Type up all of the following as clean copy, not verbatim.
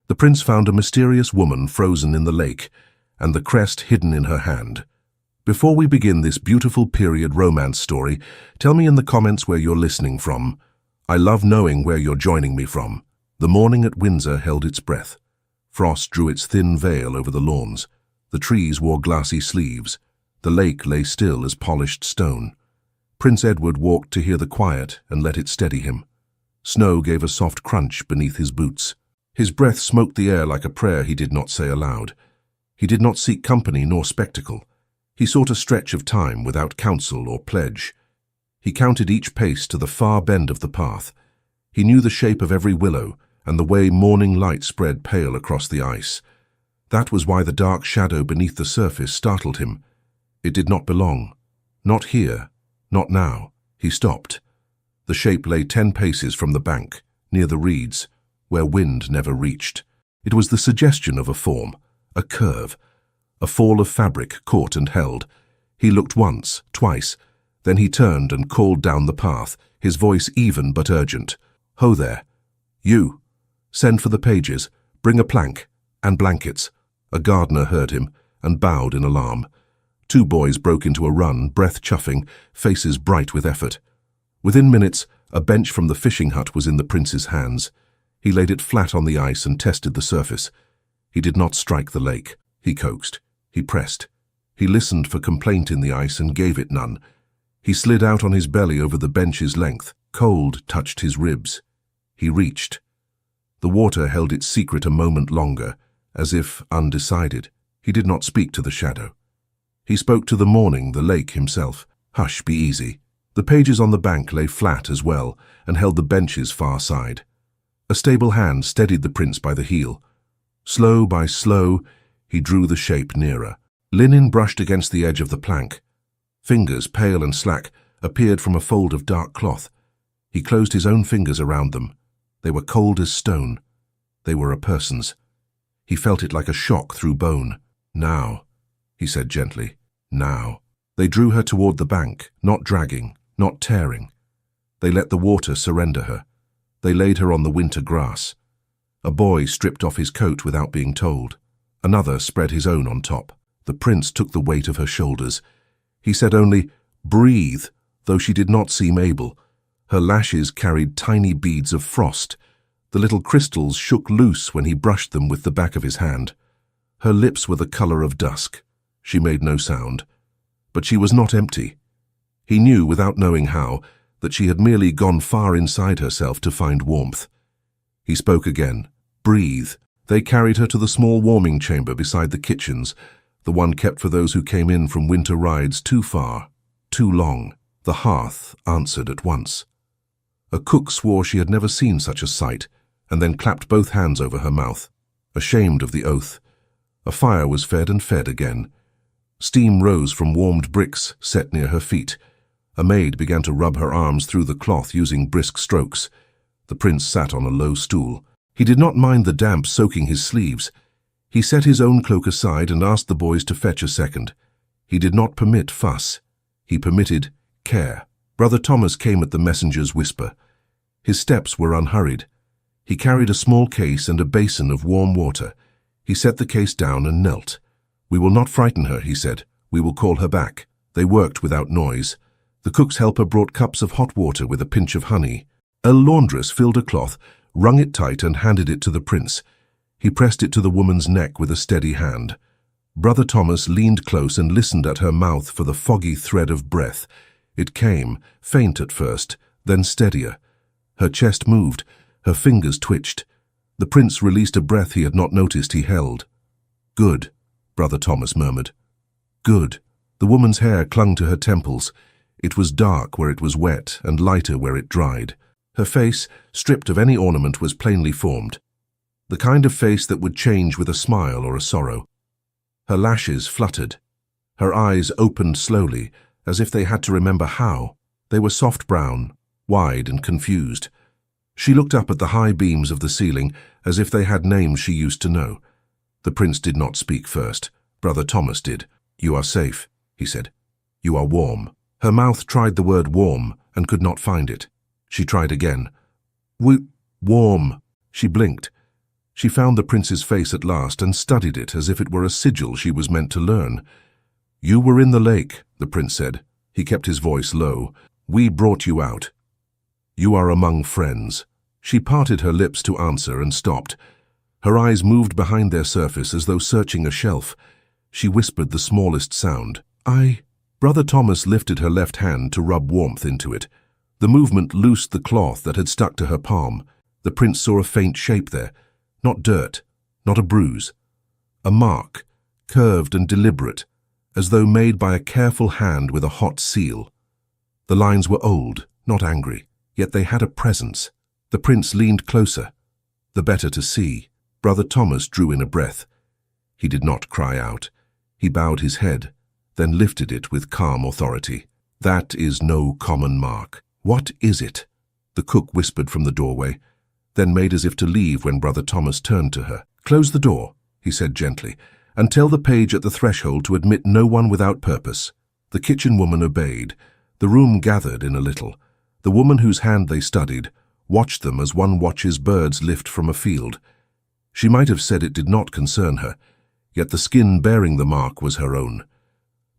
The prince found a mysterious woman frozen in the lake, and the crest hidden in her hand. Before we begin this beautiful period romance story, tell me in the comments where you're listening from. I love knowing where you're joining me from. The morning at Windsor held its breath. Frost drew its thin veil over the lawns. The trees wore glassy sleeves. The lake lay still as polished stone. Prince Edward walked to hear the quiet and let it steady him. Snow gave a soft crunch beneath his boots. His breath smoked the air like a prayer he did not say aloud. He did not seek company nor spectacle. He sought a stretch of time without counsel or pledge. He counted each pace to the far bend of the path. He knew the shape of every willow and the way morning light spread pale across the ice. That was why the dark shadow beneath the surface startled him. It did not belong. Not here. Not now. He stopped. The shape lay 10 paces from the bank, near the reeds, where wind never reached. It was the suggestion of a form, a curve, a fall of fabric caught and held. He looked once, twice, then he turned and called down the path, his voice even but urgent. "Ho there! You! Send for the pages, bring a plank, and blankets." A gardener heard him and bowed in alarm. 2 boys broke into a run, breath chuffing, faces bright with effort. Within minutes, a bench from the fishing hut was in the prince's hands. He laid it flat on the ice and tested the surface. He did not strike the lake. He coaxed. He pressed. He listened for complaint in the ice and gave it none. He slid out on his belly over the bench's length. Cold touched his ribs. He reached. The water held its secret a moment longer, as if undecided. He did not speak to the shadow. He spoke to the morning, the lake himself. "Hush, be easy." The pages on the bank lay flat as well and held the bench's far side. A stable hand steadied the prince by the heel. Slow by slow, he drew the shape nearer. Linen brushed against the edge of the plank. Fingers, pale and slack, appeared from a fold of dark cloth. He closed his own fingers around them. They were cold as stone. They were a person's. He felt it like a shock through bone. "Now," he said gently. "Now." They drew her toward the bank, not dragging, not tearing. They let the water surrender her. They laid her on the winter grass. A boy stripped off his coat without being told. Another spread his own on top. The prince took the weight of her shoulders. He said only, "Breathe," though she did not seem able. Her lashes carried tiny beads of frost. The little crystals shook loose when he brushed them with the back of his hand. Her lips were the color of dusk. She made no sound. But she was not empty. He knew, without knowing how, that she had merely gone far inside herself to find warmth. He spoke again. "Breathe." They carried her to the small warming chamber beside the kitchens, the one kept for those who came in from winter rides too far, too long. The hearth answered at once. A cook swore she had never seen such a sight, and then clapped both hands over her mouth, ashamed of the oath. A fire was fed and fed again. Steam rose from warmed bricks set near her feet. A maid began to rub her arms through the cloth using brisk strokes. The prince sat on a low stool. He did not mind the damp soaking his sleeves. He set his own cloak aside and asked the boys to fetch a second. He did not permit fuss. He permitted care. Brother Thomas came at the messenger's whisper. His steps were unhurried. He carried a small case and a basin of warm water. He set the case down and knelt. "We will not frighten her," he said. "We will call her back." They worked without noise. The cook's helper brought cups of hot water with a pinch of honey. A laundress filled a cloth, wrung it tight and handed it to the prince. He pressed it to the woman's neck with a steady hand. Brother Thomas leaned close and listened at her mouth for the foggy thread of breath. It came, faint at first, then steadier. Her chest moved, her fingers twitched. The prince released a breath he had not noticed he held. "Good," Brother Thomas murmured. "Good." The woman's hair clung to her temples. It was dark where it was wet and lighter where it dried. Her face, stripped of any ornament, was plainly formed. The kind of face that would change with a smile or a sorrow. Her lashes fluttered. Her eyes opened slowly, as if they had to remember how. They were soft brown, wide and confused. She looked up at the high beams of the ceiling, as if they had names she used to know. The prince did not speak first. Brother Thomas did. "You are safe," he said. "You are warm." Her mouth tried the word warm and could not find it. She tried again. Warm." She blinked. She found the prince's face at last and studied it as if it were a sigil she was meant to learn. "You were in the lake," the prince said. He kept his voice low. "We brought you out. You are among friends." She parted her lips to answer and stopped. Her eyes moved behind their surface as though searching a shelf. She whispered the smallest sound. Brother Thomas lifted her left hand to rub warmth into it. The movement loosed the cloth that had stuck to her palm. The prince saw a faint shape there. Not dirt, not a bruise. A mark, curved and deliberate, as though made by a careful hand with a hot seal. The lines were old, not angry, yet they had a presence. The prince leaned closer, the better to see. Brother Thomas drew in a breath. He did not cry out. He bowed his head, then lifted it with calm authority. "That is no common mark." "What is it?" the cook whispered from the doorway, then made as if to leave when Brother Thomas turned to her. "Close the door," he said gently, "and tell the page at the threshold to admit no one without purpose." The kitchen woman obeyed. The room gathered in a little. The woman whose hand they studied watched them as one watches birds lift from a field. She might have said it did not concern her, yet the skin bearing the mark was her own.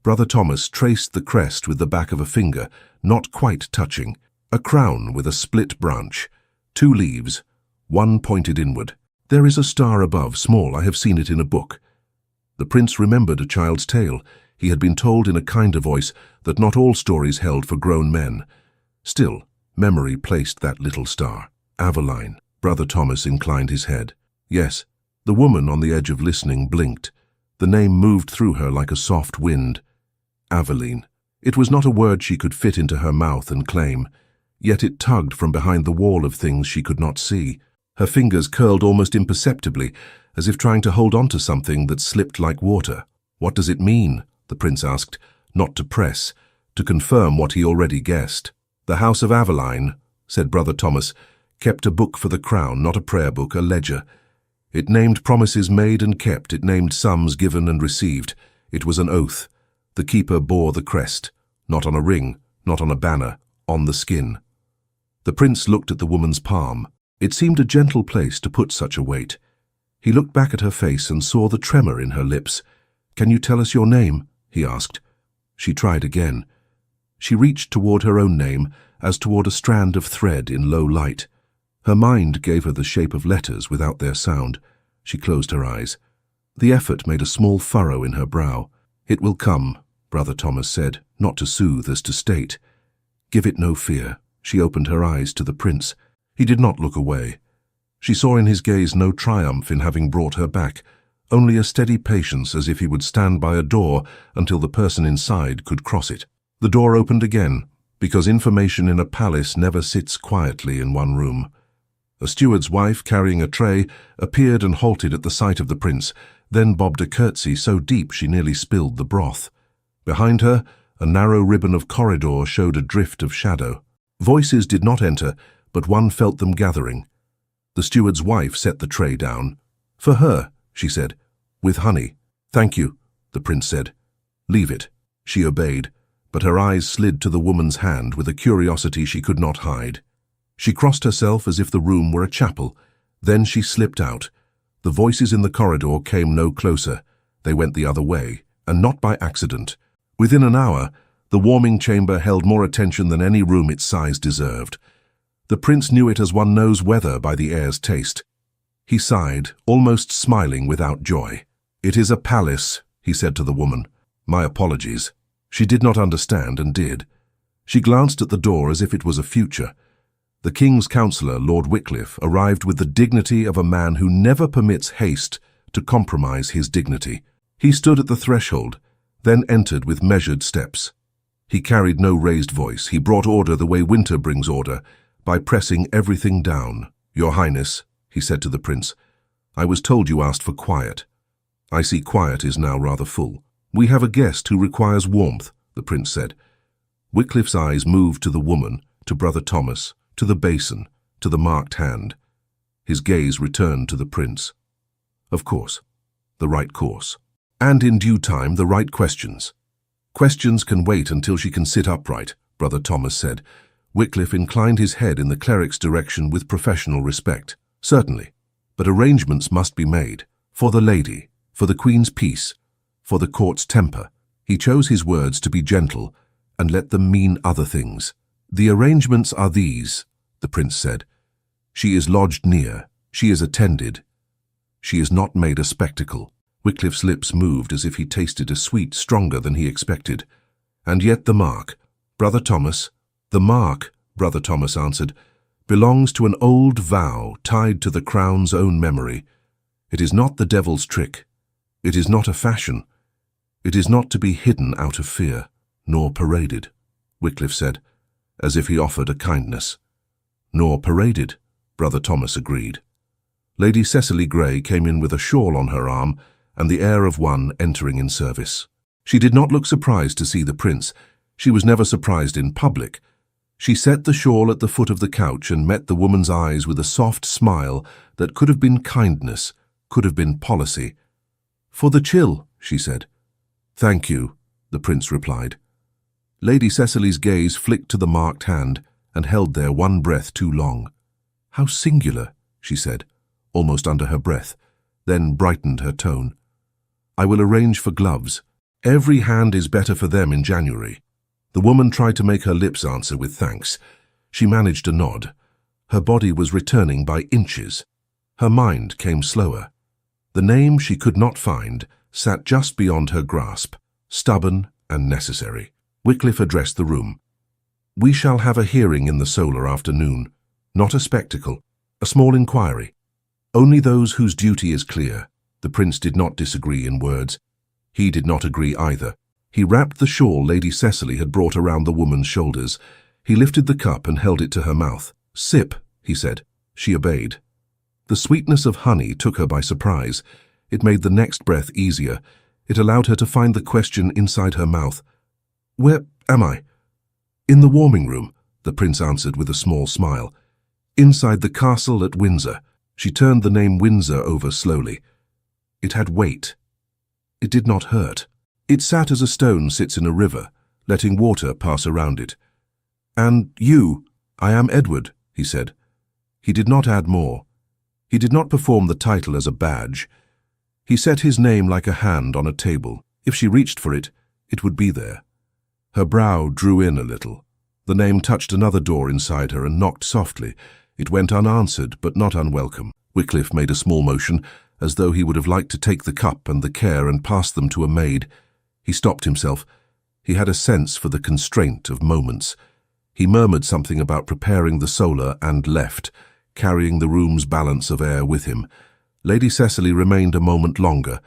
Brother Thomas traced the crest with the back of a finger, not quite touching. A crown with a split branch, 2 leaves, one pointed inward. "There is a star above, small, I have seen it in a book." The prince remembered a child's tale. He had been told in a kinder voice that not all stories held for grown men. Still, memory placed that little star. "Aveline." Brother Thomas inclined his head. "Yes." The woman on the edge of listening blinked. The name moved through her like a soft wind. Aveline. It was not a word she could fit into her mouth and claim, yet it tugged from behind the wall of things she could not see. Her fingers curled almost imperceptibly, as if trying to hold on to something that slipped like water. "What does it mean?" the prince asked, not to press, to confirm what he already guessed. "The House of Aveline," said Brother Thomas, "kept a book for the crown, not a prayer book, a ledger. It named promises made and kept, it named sums given and received. It was an oath. The keeper bore the crest, not on a ring, not on a banner, on the skin." The prince looked at the woman's palm. It seemed a gentle place to put such a weight. He looked back at her face and saw the tremor in her lips. "Can you tell us your name?" he asked. She tried again. She reached toward her own name, as toward a strand of thread in low light. Her mind gave her the shape of letters without their sound. She closed her eyes. The effort made a small furrow in her brow. "It will come," Brother Thomas said, not to soothe as to state. "Give it no fear." She opened her eyes to the prince. He did not look away. She saw in his gaze no triumph in having brought her back, only a steady patience as if he would stand by a door until the person inside could cross it. The door opened again, because information in a palace never sits quietly in one room. A steward's wife, carrying a tray, appeared and halted at the sight of the prince, then bobbed a curtsy so deep she nearly spilled the broth. Behind her, a narrow ribbon of corridor showed a drift of shadow. Voices did not enter, but one felt them gathering. The steward's wife set the tray down. "For her," she said, "with honey." "Thank you," the prince said. "Leave it." She obeyed, but her eyes slid to the woman's hand with a curiosity she could not hide. She crossed herself as if the room were a chapel. Then she slipped out. The voices in the corridor came no closer. They went the other way, and not by accident. Within an hour, the warming chamber held more attention than any room its size deserved. The prince knew it as one knows weather by the air's taste. He sighed, almost smiling without joy. "It is a palace," he said to the woman. "My apologies." She did not understand and did. She glanced at the door as if it was a future. The king's counsellor, Lord Wycliffe, arrived with the dignity of a man who never permits haste to compromise his dignity. He stood at the threshold, then entered with measured steps. He carried no raised voice. He brought order the way winter brings order, by pressing everything down. "Your Highness," he said to the prince, "I was told you asked for quiet. I see quiet is now rather full." "We have a guest who requires warmth," the prince said. Wycliffe's eyes moved to the woman, to Brother Thomas, to the basin, to the marked hand. His gaze returned to the prince. Of course, the right course. And in due time, the right questions. "Questions can wait until she can sit upright," Brother Thomas said. Wycliffe inclined his head in the cleric's direction with professional respect. "Certainly, But arrangements must be made. For the lady, for the Queen's peace, for the court's temper. He chose his words to be gentle and let them mean other things. The arrangements are these, the prince said. She is lodged near. She is attended. She is not made a spectacle. Wycliffe's lips moved as if he tasted a sweet stronger than he expected. And yet the mark, Brother Thomas, the mark, Brother Thomas answered, belongs to an old vow tied to the crown's own memory. It is not the devil's trick. It is not a fashion. It is not to be hidden out of fear, nor paraded, Wycliffe said, as if he offered a kindness. Nor paraded, Brother Thomas agreed. Lady Cecily Grey came in with a shawl on her arm and the air of one entering in service. She did not look surprised to see the prince. She was never surprised in public. She set the shawl at the foot of the couch and met the woman's eyes with a soft smile that could have been kindness, could have been policy. "For the chill," she said. "Thank you," the prince replied. Lady Cecily's gaze flicked to the marked hand and held there one breath too long. "How singular," she said, almost under her breath, then brightened her tone. "I will arrange for gloves. Every hand is better for them in January." The woman tried to make her lips answer with thanks. She managed a nod. Her body was returning by inches. Her mind came slower. The name she could not find sat just beyond her grasp, stubborn and necessary. Wycliffe addressed the room. "We shall have a hearing in the solar afternoon. Not a spectacle, a small inquiry. Only those whose duty is clear." The prince did not disagree in words. He did not agree either. He wrapped the shawl Lady Cecily had brought around the woman's shoulders. He lifted the cup and held it to her mouth. "Sip," he said. She obeyed. The sweetness of honey took her by surprise. It made the next breath easier. It allowed her to find the question inside her mouth. "Where am I?" "In the warming room," the prince answered with a small smile. "Inside the castle at Windsor." She turned the name Windsor over slowly. It had weight. It did not hurt. It sat as a stone sits in a river, letting water pass around it. "And you, I am Edward," he said. He did not add more. He did not perform the title as a badge. He set his name like a hand on a table. If she reached for it, it would be there. Her brow drew in a little. The name touched another door inside her and knocked softly. It went unanswered, but not unwelcome. Wycliffe made a small motion, as though he would have liked to take the cup and the care and pass them to a maid. He stopped himself. He had a sense for the constraint of moments. He murmured something about preparing the solar and left, carrying the room's balance of air with him. Lady Cecily remained a moment longer.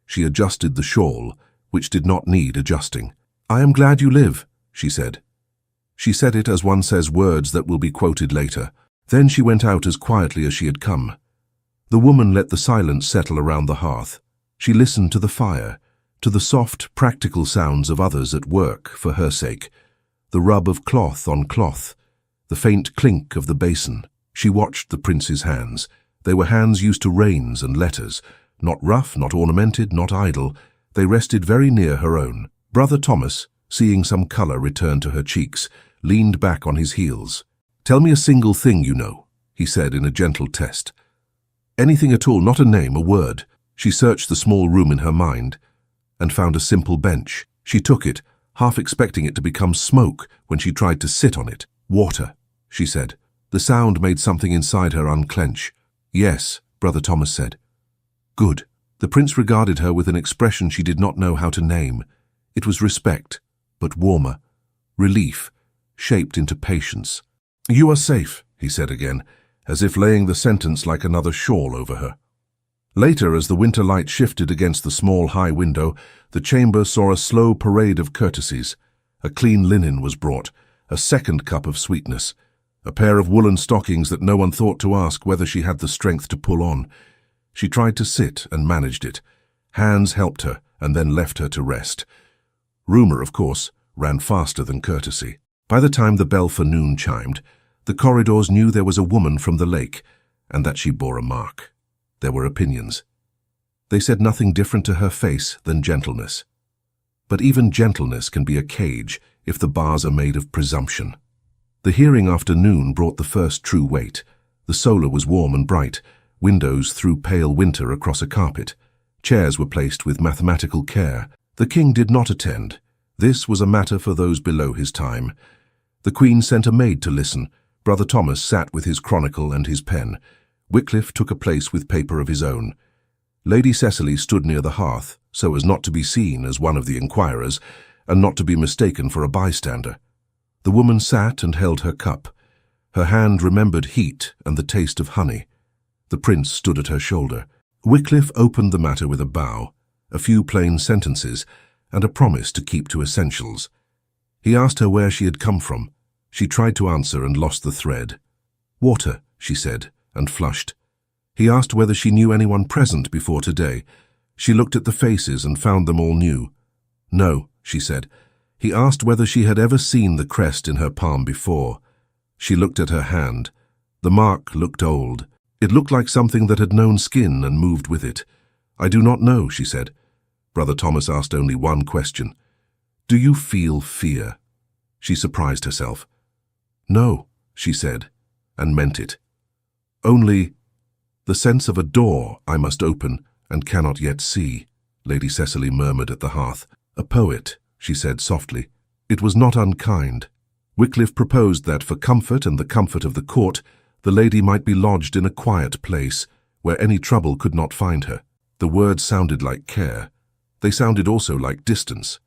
She adjusted the shawl, which did not need adjusting. "I am glad you live," she said. She said it as one says words that will be quoted later. Then she went out as quietly as she had come. The woman let the silence settle around the hearth. She listened to the fire, to the soft, practical sounds of others at work for her sake, the rub of cloth on cloth, the faint clink of the basin. She watched the prince's hands. They were hands used to reins and letters, not rough, not ornamented, not idle. They rested very near her own. Brother Thomas, seeing some colour return to her cheeks, leaned back on his heels. "Tell me a single thing you know," he said in a gentle test. "Anything at all, not a name, a word." She searched the small room in her mind and found a simple bench. She took it, half expecting it to become smoke when she tried to sit on it. "Water," she said. The sound made something inside her unclench. "Yes," Brother Thomas said. "Good." The prince regarded her with an expression she did not know how to name. It was respect, but warmer. Relief, shaped into patience. "You are safe," he said again, as if laying the sentence like another shawl over her. Later, as the winter light shifted against the small high window, the chamber saw a slow parade of courtesies. A clean linen was brought, a second cup of sweetness, a pair of woolen stockings that no one thought to ask whether she had the strength to pull on. She tried to sit and managed it. Hands helped her and then left her to rest. Rumour, of course, ran faster than courtesy. By the time the bell for noon chimed, the corridors knew there was a woman from the lake and that she bore a mark. There were opinions. They said nothing different to her face than gentleness. But even gentleness can be a cage if the bars are made of presumption. The hearing after noon brought the first true weight. The solar was warm and bright. Windows threw pale winter across a carpet. Chairs were placed with mathematical care. The king did not attend. This was a matter for those below his time. The Queen sent a maid to listen. Brother Thomas sat with his chronicle and his pen. Wycliffe took a place with paper of his own. Lady Cecily stood near the hearth, so as not to be seen as one of the inquirers, and not to be mistaken for a bystander. The woman sat and held her cup. Her hand remembered heat and the taste of honey. The prince stood at her shoulder. Wycliffe opened the matter with a bow, a few plain sentences, and a promise to keep to essentials. He asked her where she had come from. She tried to answer and lost the thread. "Water," she said, and flushed. He asked whether she knew anyone present before today. She looked at the faces and found them all new. "No," she said. He asked whether she had ever seen the crest in her palm before. She looked at her hand. The mark looked old. It looked like something that had known skin and moved with it. "I do not know," she said. Brother Thomas asked only one question. "Do you feel fear?" She surprised herself. "No," she said, and meant it. "Only the sense of a door I must open and cannot yet see," Lady Cecily murmured at the hearth. "A poet," she said softly. It was not unkind. Wycliffe proposed that for comfort and the comfort of the court, the lady might be lodged in a quiet place, where any trouble could not find her. The words sounded like care. They sounded also like distance.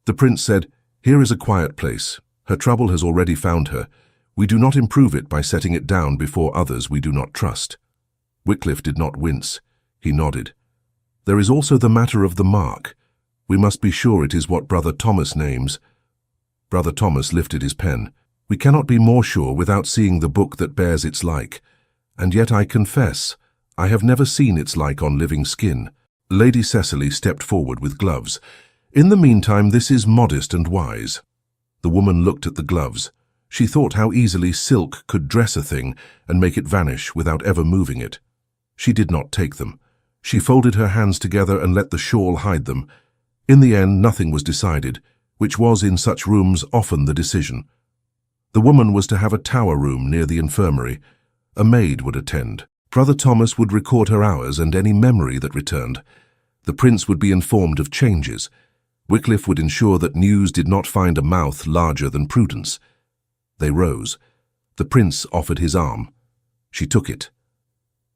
The prince said, "Here is a quiet place. Her trouble has already found her. We do not improve it by setting it down before others we do not trust." Wycliffe did not wince. He nodded. "There is also the matter of the mark. We must be sure it is what Brother Thomas names." Brother Thomas lifted his pen. "We cannot be more sure without seeing the book that bears its like. And yet I confess, I have never seen its like on living skin." Lady Cecily stepped forward with gloves. "In the meantime, this is modest and wise." The woman looked at the gloves. She thought how easily silk could dress a thing and make it vanish without ever moving it. She did not take them. She folded her hands together and let the shawl hide them. In the end, nothing was decided, which was in such rooms often the decision. The woman was to have a tower room near the infirmary. A maid would attend. Brother Thomas would record her hours and any memory that returned. The prince would be informed of changes. Wycliffe would ensure that news did not find a mouth larger than prudence. They rose. The prince offered his arm. She took it.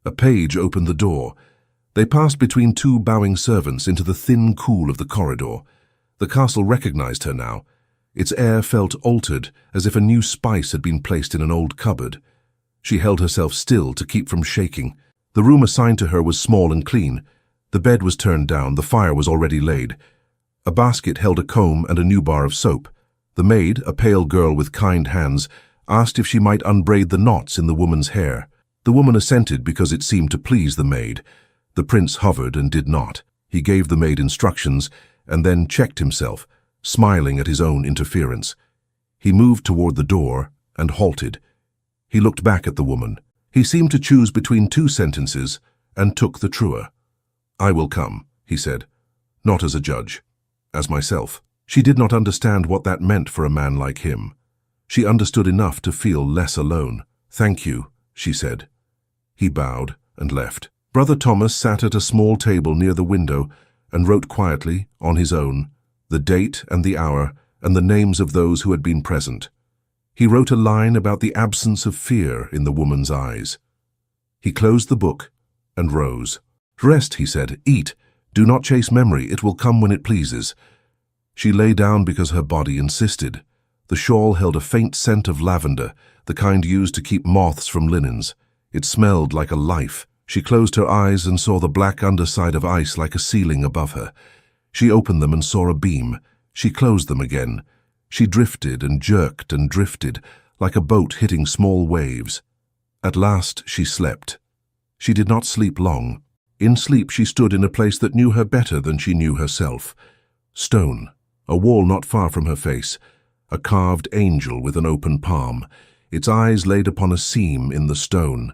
A page opened the door. They passed between two bowing servants into the thin cool of the corridor. The castle recognized her now. Its air felt altered, as if a new spice had been placed in an old cupboard. She held herself still to keep from shaking. The room assigned to her was small and clean. The bed was turned down, the fire was already laid. A basket held a comb and a new bar of soap. The maid, a pale girl with kind hands, asked if she might unbraid the knots in the woman's hair. The woman assented because it seemed to please the maid. The prince hovered and did not. He gave the maid instructions and then checked himself, smiling at his own interference. He moved toward the door and halted. He looked back at the woman. He seemed to choose between two sentences and took the truer. "I will come," he said, "not as a judge, as myself." She did not understand what that meant for a man like him. She understood enough to feel less alone. "Thank you," she said. He bowed and left. Brother Thomas sat at a small table near the window and wrote quietly, on his own, the date and the hour and the names of those who had been present. He wrote a line about the absence of fear in the woman's eyes. He closed the book and rose. "Rest," he said. "Eat. Do not chase memory. It will come when it pleases." She lay down because her body insisted. The shawl held a faint scent of lavender, the kind used to keep moths from linens. It smelled like a life. She closed her eyes and saw the black underside of ice like a ceiling above her. She opened them and saw a beam. She closed them again. She drifted and jerked and drifted, like a boat hitting small waves. At last she slept. She did not sleep long. In sleep she stood in a place that knew her better than she knew herself. Stone, a wall not far from her face, a carved angel with an open palm, its eyes laid upon a seam in the stone,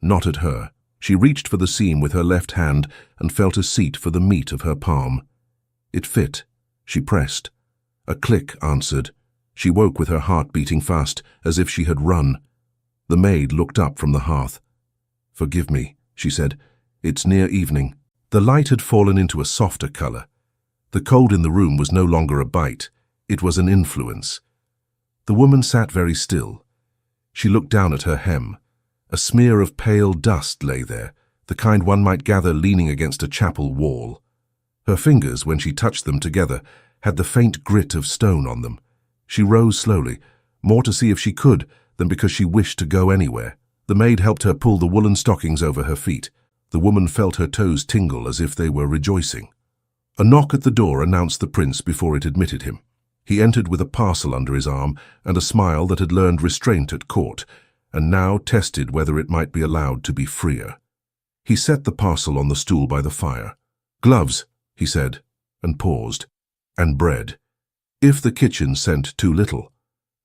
not at her. She reached for the seam with her left hand and felt a seat for the meat of her palm. It fit. She pressed. A click answered. She woke with her heart beating fast, as if she had run. The maid looked up from the hearth. "Forgive me," she said. "It's near evening." The light had fallen into a softer color. The cold in the room was no longer a bite. It was an influence. The woman sat very still. She looked down at her hem. A smear of pale dust lay there, the kind one might gather leaning against a chapel wall. Her fingers, when she touched them together, had the faint grit of stone on them. She rose slowly, more to see if she could than because she wished to go anywhere. The maid helped her pull the woolen stockings over her feet. The woman felt her toes tingle as if they were rejoicing. A knock at the door announced the prince before it admitted him. He entered with a parcel under his arm and a smile that had learned restraint at court, and now tested whether it might be allowed to be freer. He set the parcel on the stool by the fire. "Gloves," he said, and paused. "And bread. If the kitchen sent too little.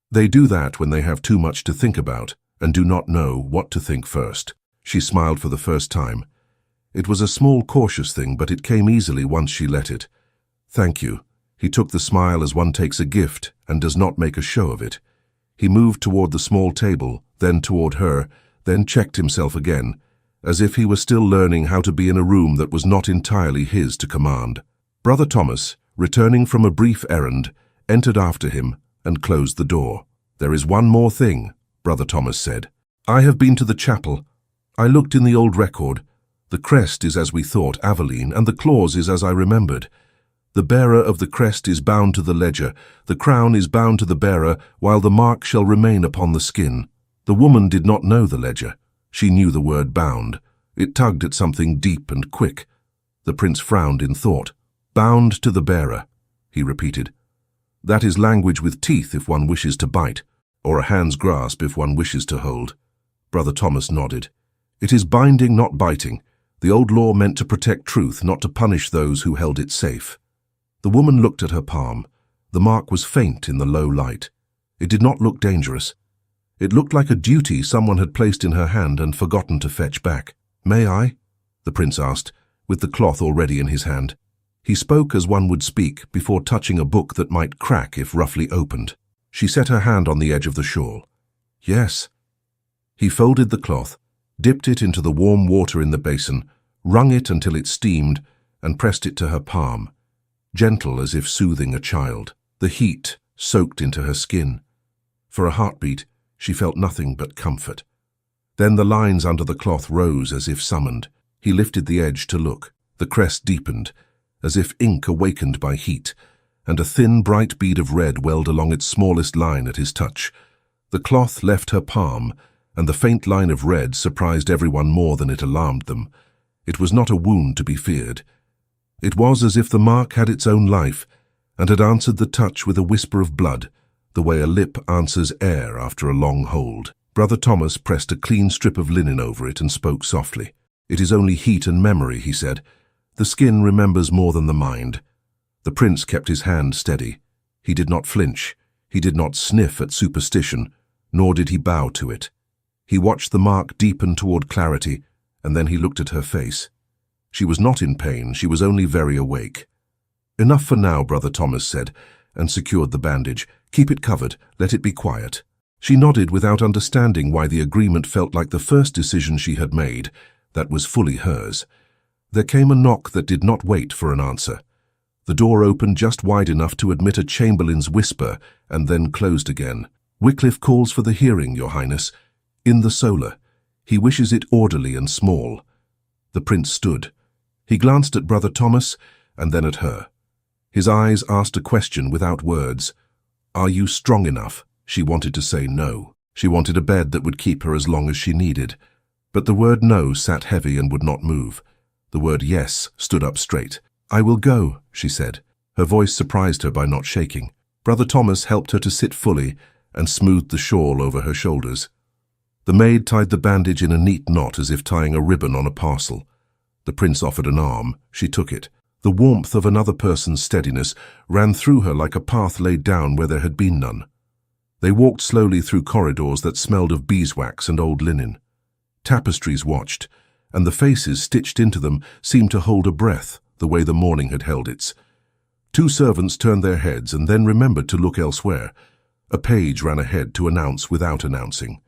They do that when they have too much to think about and do not know what to think first." She smiled for the first time. It was a small, cautious thing, but it came easily once she let it. "Thank you." He took the smile as one takes a gift and does not make a show of it. He moved toward the small table, then toward her, then checked himself again, as if he were still learning how to be in a room that was not entirely his to command. Brother Thomas, returning from a brief errand, entered after him and closed the door. "There is one more thing," Brother Thomas said. "I have been to the chapel. I looked in the old record. The crest is as we thought, Aveline, and the clause is as I remembered. The bearer of the crest is bound to the ledger, the crown is bound to the bearer, while the mark shall remain upon the skin." The woman did not know the ledger. She knew the word bound. It tugged at something deep and quick. The prince frowned in thought. "Bound to the bearer," he repeated. "That is language with teeth if one wishes to bite, or a hand's grasp if one wishes to hold." Brother Thomas nodded. "It is binding, not biting. The old law meant to protect truth, not to punish those who held it safe." The woman looked at her palm. The mark was faint in the low light. It did not look dangerous. It looked like a duty someone had placed in her hand and forgotten to fetch back. "May I?" the prince asked, with the cloth already in his hand. He spoke as one would speak before touching a book that might crack if roughly opened. She set her hand on the edge of the shawl. "Yes." He folded the cloth, dipped it into the warm water in the basin, wrung it until it steamed, and pressed it to her palm, gentle as if soothing a child. The heat soaked into her skin. For a heartbeat, she felt nothing but comfort. Then the lines under the cloth rose as if summoned. He lifted the edge to look. The crest deepened, as if ink awakened by heat, and a thin, bright bead of red welled along its smallest line at his touch. The cloth left her palm, and the faint line of red surprised everyone more than it alarmed them. It was not a wound to be feared. It was as if the mark had its own life, and had answered the touch with a whisper of blood, the way a lip answers air after a long hold. Brother Thomas pressed a clean strip of linen over it and spoke softly. "It is only heat and memory," he said. "The skin remembers more than the mind." The prince kept his hand steady. He did not flinch. He did not sniff at superstition, nor did he bow to it. He watched the mark deepen toward clarity, and then he looked at her face. She was not in pain, she was only very awake. "Enough for now," Brother Thomas said, and secured the bandage. "Keep it covered, let it be quiet." She nodded without understanding why the agreement felt like the first decision she had made, that was fully hers. There came a knock that did not wait for an answer. The door opened just wide enough to admit a chamberlain's whisper, and then closed again. "Wycliffe calls for the hearing, Your Highness. In the solar. He wishes it orderly and small." The prince stood. He glanced at Brother Thomas, and then at her. His eyes asked a question without words. "Are you strong enough?" She wanted to say no. She wanted a bed that would keep her as long as she needed. But the word no sat heavy and would not move. The word yes stood up straight. "I will go," she said. Her voice surprised her by not shaking. Brother Thomas helped her to sit fully and smoothed the shawl over her shoulders. The maid tied the bandage in a neat knot as if tying a ribbon on a parcel. The prince offered an arm. She took it. The warmth of another person's steadiness ran through her like a path laid down where there had been none. They walked slowly through corridors that smelled of beeswax and old linen. Tapestries watched, and the faces stitched into them seemed to hold a breath, the way the morning had held its. Two servants turned their heads and then remembered to look elsewhere. A page ran ahead to announce without announcing.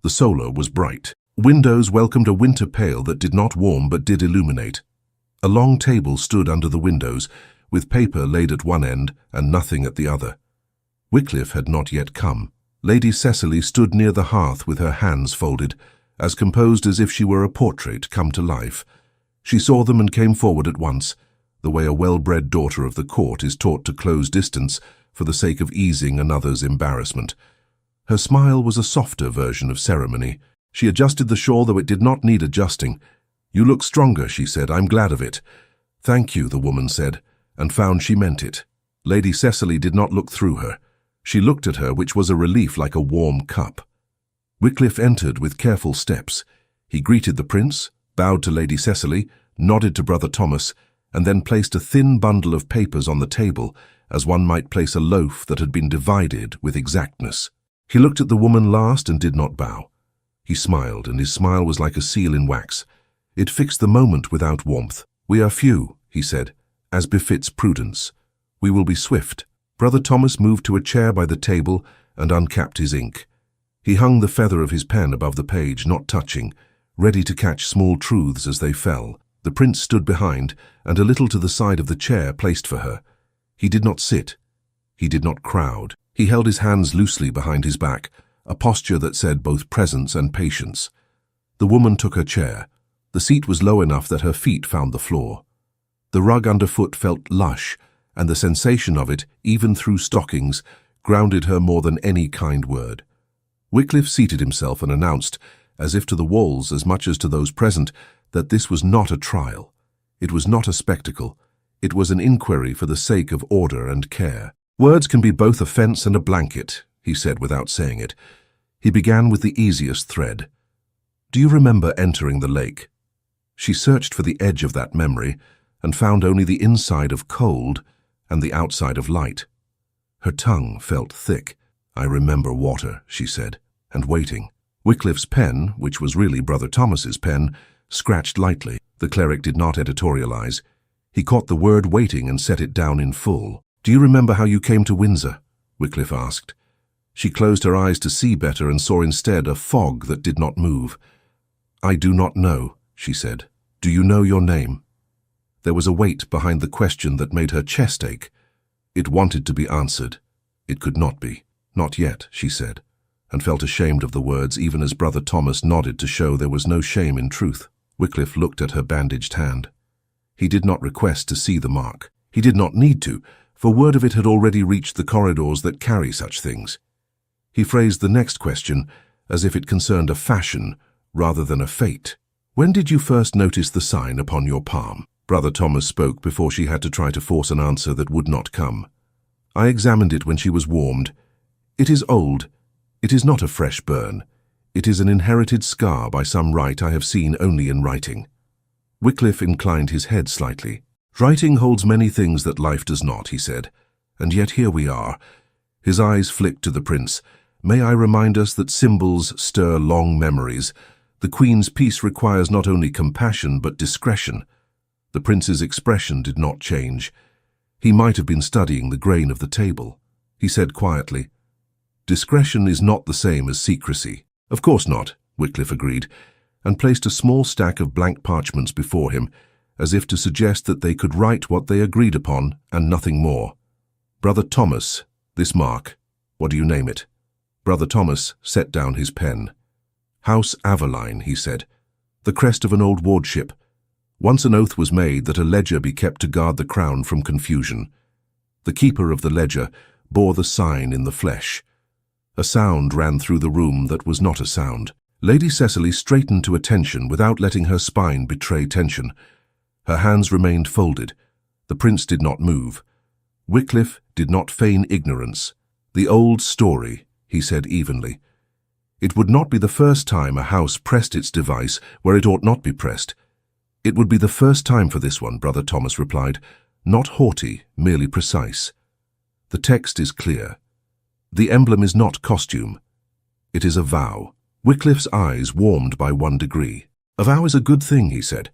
The solar was bright. Windows welcomed a winter pale that did not warm but did illuminate. A long table stood under the windows, with paper laid at one end and nothing at the other. Wycliffe had not yet come. Lady Cecily stood near the hearth with her hands folded, as composed as if she were a portrait come to life. She saw them and came forward at once, the way a well-bred daughter of the court is taught to close distance for the sake of easing another's embarrassment. Her smile was a softer version of ceremony. She adjusted the shawl, though it did not need adjusting. "You look stronger," she said. "I'm glad of it." "Thank you," the woman said, and found she meant it. Lady Cecily did not look through her. She looked at her, which was a relief like a warm cup. Wycliffe entered with careful steps. He greeted the prince, bowed to Lady Cecily, nodded to Brother Thomas, and then placed a thin bundle of papers on the table, as one might place a loaf that had been divided with exactness. He looked at the woman last and did not bow. He smiled, and his smile was like a seal in wax. It fixed the moment without warmth. "We are few," he said, "as befits prudence. We will be swift." Brother Thomas moved to a chair by the table and uncapped his ink. He hung the feather of his pen above the page, not touching, ready to catch small truths as they fell. The prince stood behind, and a little to the side of the chair placed for her. He did not sit. He did not crowd. He held his hands loosely behind his back, a posture that said both presence and patience. The woman took her chair. The seat was low enough that her feet found the floor. The rug underfoot felt lush, and the sensation of it, even through stockings, grounded her more than any kind word. Wycliffe seated himself and announced, as if to the walls as much as to those present, that this was not a trial. It was not a spectacle. It was an inquiry for the sake of order and care. "Words can be both a fence and a blanket," he said without saying it. He began with the easiest thread. "Do you remember entering the lake?" She searched for the edge of that memory and found only the inside of cold and the outside of light. Her tongue felt thick. "I remember water," she said, and waiting. Wycliffe's pen, which was really Brother Thomas's pen, scratched lightly. The cleric did not editorialize. He caught the word waiting and set it down in full. "Do you remember how you came to Windsor?" Wycliffe asked. She closed her eyes to see better and saw instead a fog that did not move. "I do not know," she said. "Do you know your name?" There was a weight behind the question that made her chest ache. It wanted to be answered. It could not be. "Not yet," she said, and felt ashamed of the words even as Brother Thomas nodded to show there was no shame in truth. Wycliffe looked at her bandaged hand. He did not request to see the mark. He did not need to, for word of it had already reached the corridors that carry such things. He phrased the next question as if it concerned a fashion rather than a fate. "When did you first notice the sign upon your palm?" Brother Thomas spoke before she had to try to force an answer that would not come. "I examined it when she was warmed. It is old. It is not a fresh burn. It is an inherited scar by some right I have seen only in writing." Wycliffe inclined his head slightly. "Writing holds many things that life does not," he said, "and yet here we are." His eyes flicked to the prince. "May I remind us that symbols stir long memories. The Queen's peace requires not only compassion but discretion." The prince's expression did not change. He might have been studying the grain of the table. He said quietly, "Discretion is not the same as secrecy." "Of course not," Wycliffe agreed, and placed a small stack of blank parchments before him, as if to suggest that they could write what they agreed upon and nothing more. "Brother Thomas, this mark, what do you name it?" Brother Thomas set down his pen. "House Aveline," he said, "the crest of an old wardship. Once an oath was made that a ledger be kept to guard the crown from confusion. The keeper of the ledger bore the sign in the flesh." A sound ran through the room that was not a sound. Lady Cecily straightened to attention without letting her spine betray tension. Her hands remained folded. The prince did not move. Wycliffe did not feign ignorance. "The old story," he said evenly. "It would not be the first time a house pressed its device where it ought not be pressed." "It would be the first time for this one," Brother Thomas replied. "Not haughty, merely precise. The text is clear. The emblem is not costume. It is a vow." Wycliffe's eyes warmed by 1 degree. "A vow is a good thing," he said.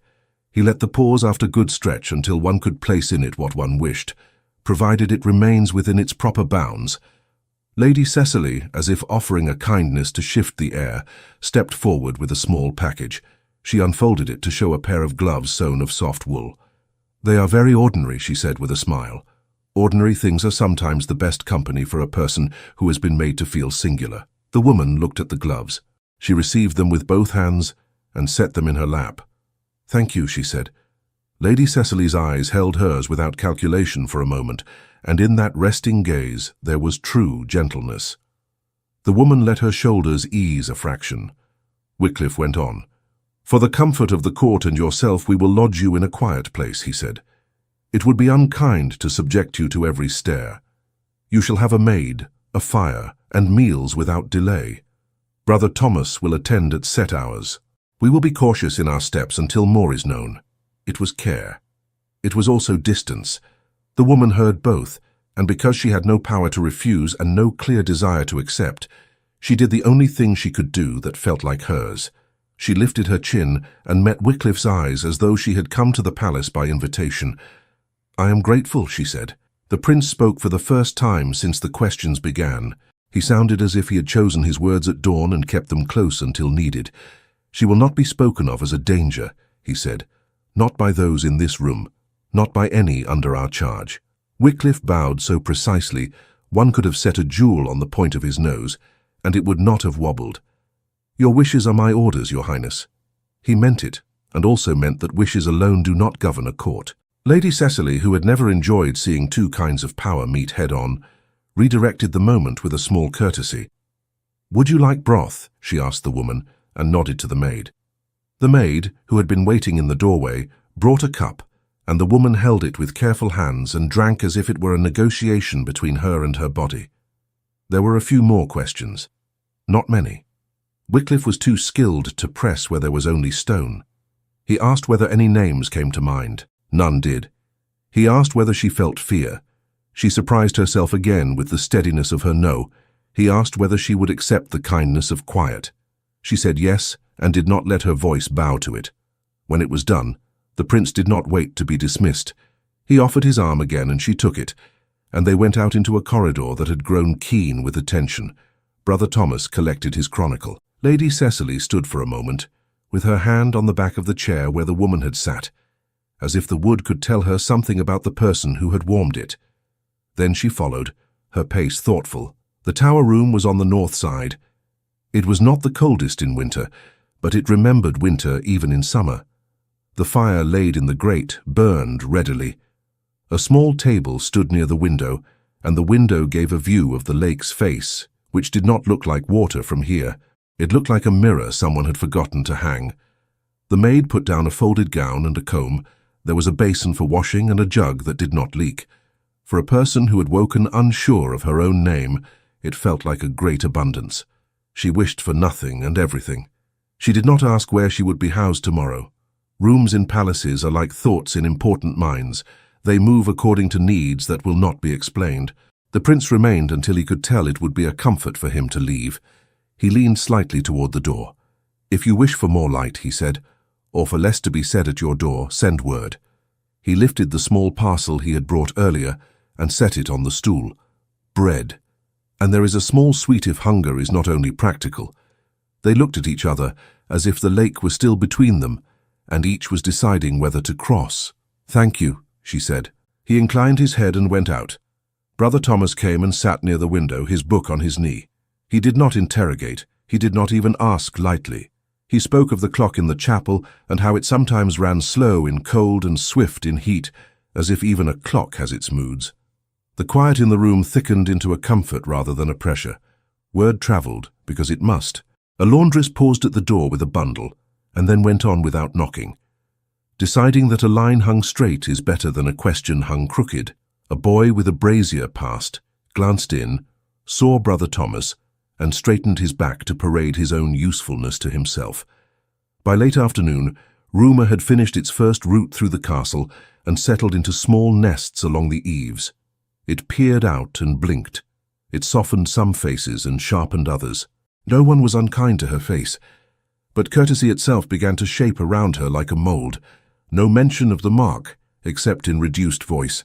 He let the pause after good stretch until one could place in it what one wished, provided it remains within its proper bounds. Lady Cecily, as if offering a kindness to shift the air, stepped forward with a small package. She unfolded it to show a pair of gloves sewn of soft wool. "They are very ordinary," she said with a smile. "Ordinary things are sometimes the best company for a person who has been made to feel singular." The woman looked at the gloves. She received them with both hands and set them in her lap. "Thank you," she said. Lady Cecily's eyes held hers without calculation for a moment, and in that resting gaze there was true gentleness. The woman let her shoulders ease a fraction. Wycliffe went on. "For the comfort of the court and yourself, we will lodge you in a quiet place," he said. "It would be unkind to subject you to every stare. You shall have a maid, a fire, and meals without delay. Brother Thomas will attend at set hours. We will be cautious in our steps until more is known." It was care. It was also distance. The woman heard both, and because she had no power to refuse and no clear desire to accept, she did the only thing she could do that felt like hers. She lifted her chin and met Wycliffe's eyes as though she had come to the palace by invitation. "I am grateful," she said. The prince spoke for the first time since the questions began. He sounded as if he had chosen his words at dawn and kept them close until needed. "She will not be spoken of as a danger," he said. "Not by those in this room, not by any under our charge." Wycliffe bowed so precisely, one could have set a jewel on the point of his nose, and it would not have wobbled. "Your wishes are my orders, Your Highness." He meant it, and also meant that wishes alone do not govern a court. Lady Cecily, who had never enjoyed seeing two kinds of power meet head-on, redirected the moment with a small courtesy. "Would you like broth?" she asked the woman, and nodded to the maid. The maid, who had been waiting in the doorway, brought a cup, and the woman held it with careful hands and drank as if it were a negotiation between her and her body. There were a few more questions. Not many. Wycliffe was too skilled to press where there was only stone. He asked whether any names came to mind. None did. He asked whether she felt fear. She surprised herself again with the steadiness of her no. He asked whether she would accept the kindness of quiet. She said yes, and did not let her voice bow to it. When it was done, the prince did not wait to be dismissed. He offered his arm again, and she took it, and they went out into a corridor that had grown keen with attention. Brother Thomas collected his chronicle. Lady Cecily stood for a moment, with her hand on the back of the chair where the woman had sat, as if the wood could tell her something about the person who had warmed it. Then she followed, her pace thoughtful. The tower room was on the north side. It was not the coldest in winter, but it remembered winter even in summer. The fire laid in the grate burned readily. A small table stood near the window, and the window gave a view of the lake's face, which did not look like water from here. It looked like a mirror someone had forgotten to hang. The maid put down a folded gown and a comb. There was a basin for washing and a jug that did not leak. For a person who had woken unsure of her own name, it felt like a great abundance. She wished for nothing and everything. She did not ask where she would be housed tomorrow. Rooms in palaces are like thoughts in important minds. They move according to needs that will not be explained. The prince remained until he could tell it would be a comfort for him to leave. He leaned slightly toward the door. "If you wish for more light," he said, "or for less to be said at your door, send word." He lifted the small parcel he had brought earlier and set it on the stool. Bread. And there is a small sweet if hunger is not only practical. They looked at each other as if the lake was still between them, and each was deciding whether to cross. "Thank you," she said. He inclined his head and went out. Brother Thomas came and sat near the window, his book on his knee. He did not interrogate. He did not even ask lightly. He spoke of the clock in the chapel and how it sometimes ran slow in cold and swift in heat, as if even a clock has its moods. The quiet in the room thickened into a comfort rather than a pressure. Word travelled, because it must. A laundress paused at the door with a bundle, and then went on without knocking. Deciding that a line hung straight is better than a question hung crooked, a boy with a brazier passed, glanced in, saw Brother Thomas, and straightened his back to parade his own usefulness to himself. By late afternoon, rumour had finished its first route through the castle and settled into small nests along the eaves. It peered out and blinked. It softened some faces and sharpened others. No one was unkind to her face, but courtesy itself began to shape around her like a mould. No mention of the mark, except in reduced voice.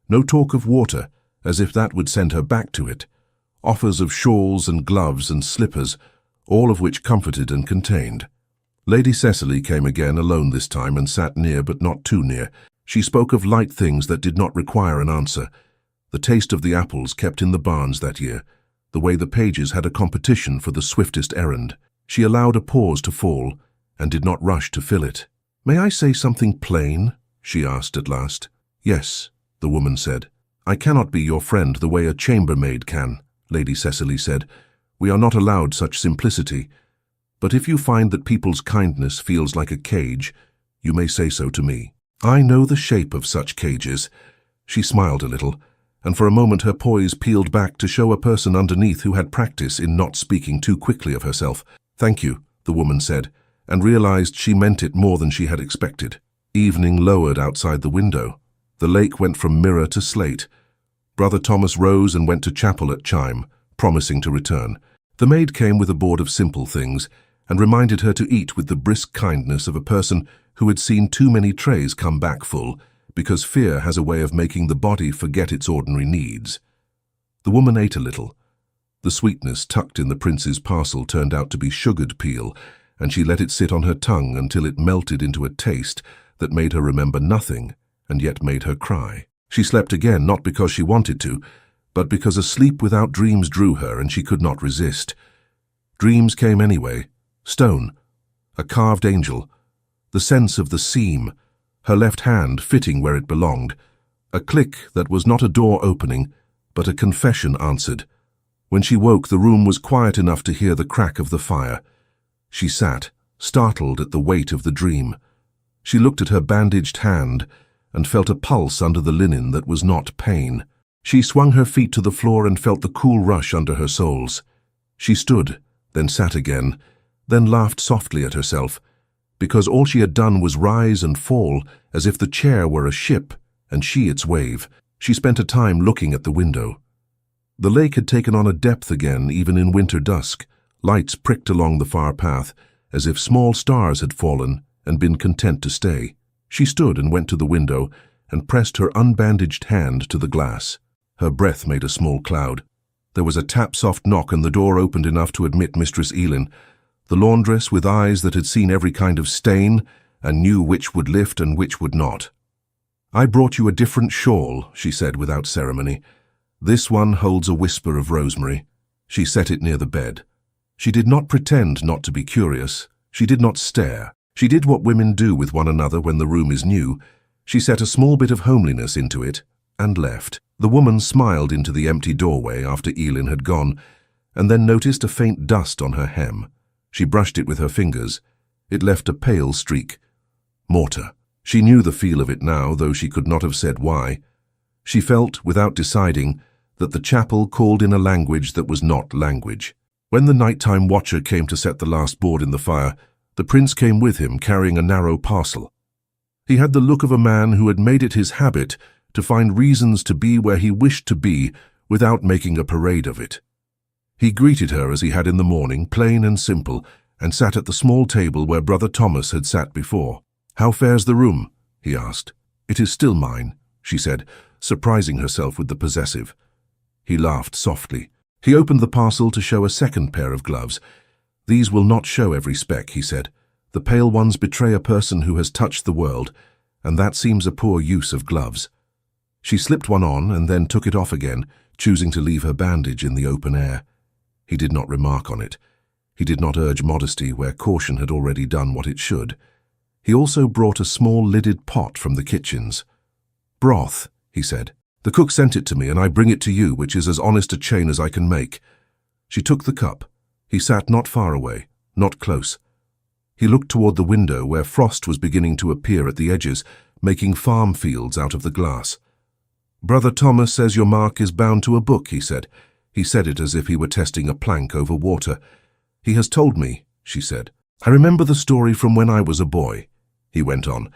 No talk of water, as if that would send her back to it. offers of shawls and gloves and slippers, all of which comforted and contained. Lady Cecily came again, alone this time, and sat near but not too near. She spoke of light things that did not require an answer. The taste of the apples kept in the barns that year, the way the pages had a competition for the swiftest errand. She allowed a pause to fall, and did not rush to fill it. "May I say something plain?" she asked at last. "Yes," the woman said. "I cannot be your friend the way a chambermaid can," Lady Cecily said. "We are not allowed such simplicity. But if you find that people's kindness feels like a cage, you may say so to me. I know the shape of such cages." She smiled a little, and for a moment her poise peeled back to show a person underneath who had practice in not speaking too quickly of herself. "Thank you," the woman said, and realized she meant it more than she had expected. Evening lowered outside the window. The lake went from mirror to slate. Brother Thomas rose and went to chapel at chime, promising to return. The maid came with a board of simple things, and reminded her to eat with the brisk kindness of a person who had seen too many trays come back full, because fear has a way of making the body forget its ordinary needs. The woman ate a little. The sweetness tucked in the prince's parcel turned out to be sugared peel, and she let it sit on her tongue until it melted into a taste that made her remember nothing and yet made her cry. She slept again, not because she wanted to, but because a sleep without dreams drew her and she could not resist. Dreams came anyway. Stone, a carved angel, the sense of the seam, her left hand fitting where it belonged, a click that was not a door opening, but a confession answered. When she woke, the room was quiet enough to hear the crack of the fire. She sat, startled at the weight of the dream. She looked at her bandaged hand and felt a pulse under the linen that was not pain. She swung her feet to the floor and felt the cool rush under her soles. She stood, then sat again, then laughed softly at herself, because all she had done was rise and fall as if the chair were a ship and she its wave. She spent a time looking at the window. The lake had taken on a depth again, even in winter dusk. Lights pricked along the far path, as if small stars had fallen and been content to stay. She stood and went to the window and pressed her unbandaged hand to the glass. Her breath made a small cloud. There was a tap-soft knock, and the door opened enough to admit Mistress Elin, the laundress with eyes that had seen every kind of stain and knew which would lift and which would not. "I brought you a different shawl," she said without ceremony. "This one holds a whisper of rosemary." She set it near the bed. She did not pretend not to be curious. She did not stare. She did what women do with one another when the room is new. She set a small bit of homeliness into it and left. The woman smiled into the empty doorway after Elin had gone, and then noticed a faint dust on her hem. She brushed it with her fingers. It left a pale streak. Mortar. She knew the feel of it now, though she could not have said why. She felt, without deciding, that the chapel called in a language that was not language. When the nighttime watcher came to set the last board in the fire, the prince came with him, carrying a narrow parcel. He had the look of a man who had made it his habit to find reasons to be where he wished to be without making a parade of it. He greeted her as he had in the morning, plain and simple, and sat at the small table where Brother Thomas had sat before. "How fares the room?" he asked. "It is still mine," she said, surprising herself with the possessive. He laughed softly. He opened the parcel to show a second pair of gloves. "These will not show every speck," he said. "The pale ones betray a person who has touched the world, and that seems a poor use of gloves." She slipped one on and then took it off again, choosing to leave her bandage in the open air. He did not remark on it. He did not urge modesty where caution had already done what it should. He also brought a small lidded pot from the kitchens. "Broth," he said. "The cook sent it to me, and I bring it to you, which is as honest a chain as I can make." She took the cup. He sat not far away, not close. He looked toward the window where frost was beginning to appear at the edges, making farm fields out of the glass. "Brother Thomas says your mark is bound to a book," he said. He said it as if he were testing a plank over water. "He has told me," she said. "I remember the story from when I was a boy," he went on,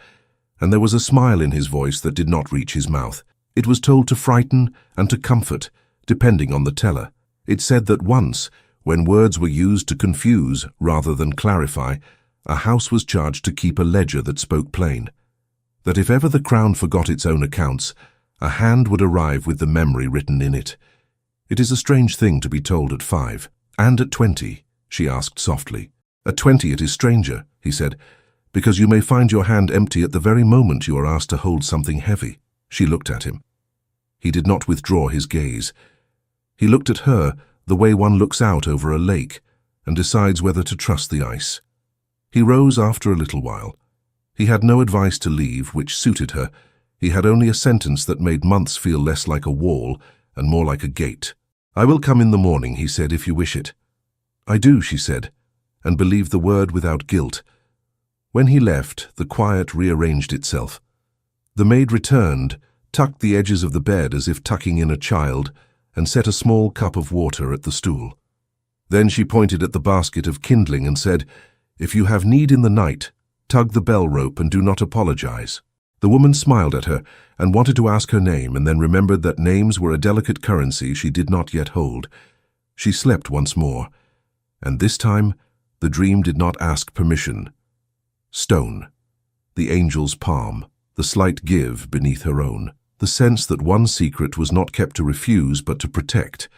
and there was a smile in his voice that did not reach his mouth. It was told to frighten and to comfort, depending on the teller. It said that once, when words were used to confuse rather than clarify, a house was charged to keep a ledger that spoke plain. That if ever the crown forgot its own accounts, a hand would arrive with the memory written in it. It is a strange thing to be told at 5. And at 20, she asked softly. At 20 it is stranger, he said, because you may find your hand empty at the very moment you are asked to hold something heavy. She looked at him. He did not withdraw his gaze. He looked at her the way one looks out over a lake and decides whether to trust the ice. He rose after a little while. He had no advice to leave which suited her. He had only a sentence that made months feel less like a wall and more like a gate. I will come in the morning, he said, if you wish it. I do, she said, and believed the word without guilt. When he left, the quiet rearranged itself. The maid returned, tucked the edges of the bed as if tucking in a child, and set a small cup of water at the stool. Then she pointed at the basket of kindling and said, If you have need in the night, tug the bell rope and do not apologize. The woman smiled at her and wanted to ask her name, and then remembered that names were a delicate currency she did not yet hold. She slept once more, and this time the dream did not ask permission. Stone, the angel's palm, the slight give beneath her own, the sense that one secret was not kept to refuse but to protect.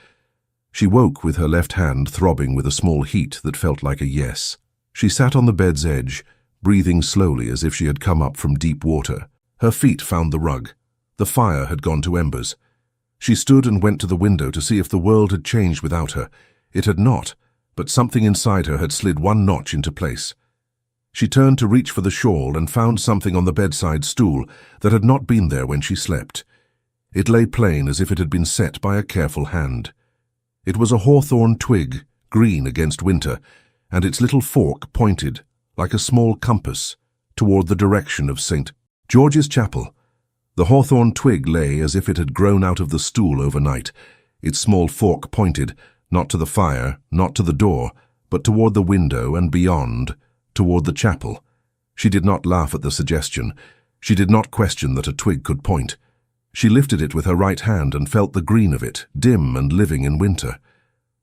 She woke with her left hand throbbing with a small heat that felt like a yes. She sat on the bed's edge, breathing slowly as if she had come up from deep water. Her feet found the rug. The fire had gone to embers. She stood and went to the window to see if the world had changed without her. It had not, but something inside her had slid one notch into place. She turned to reach for the shawl and found something on the bedside stool that had not been there when she slept. It lay plain as if it had been set by a careful hand. It was a hawthorn twig, green against winter, and its little fork pointed, like a small compass, toward the direction of St. George's Chapel. The hawthorn twig lay as if it had grown out of the stool overnight. Its small fork pointed, not to the fire, not to the door, but toward the window and beyond, toward the chapel. She did not laugh at the suggestion. She did not question that a twig could point. She lifted it with her right hand and felt the green of it, dim and living in winter.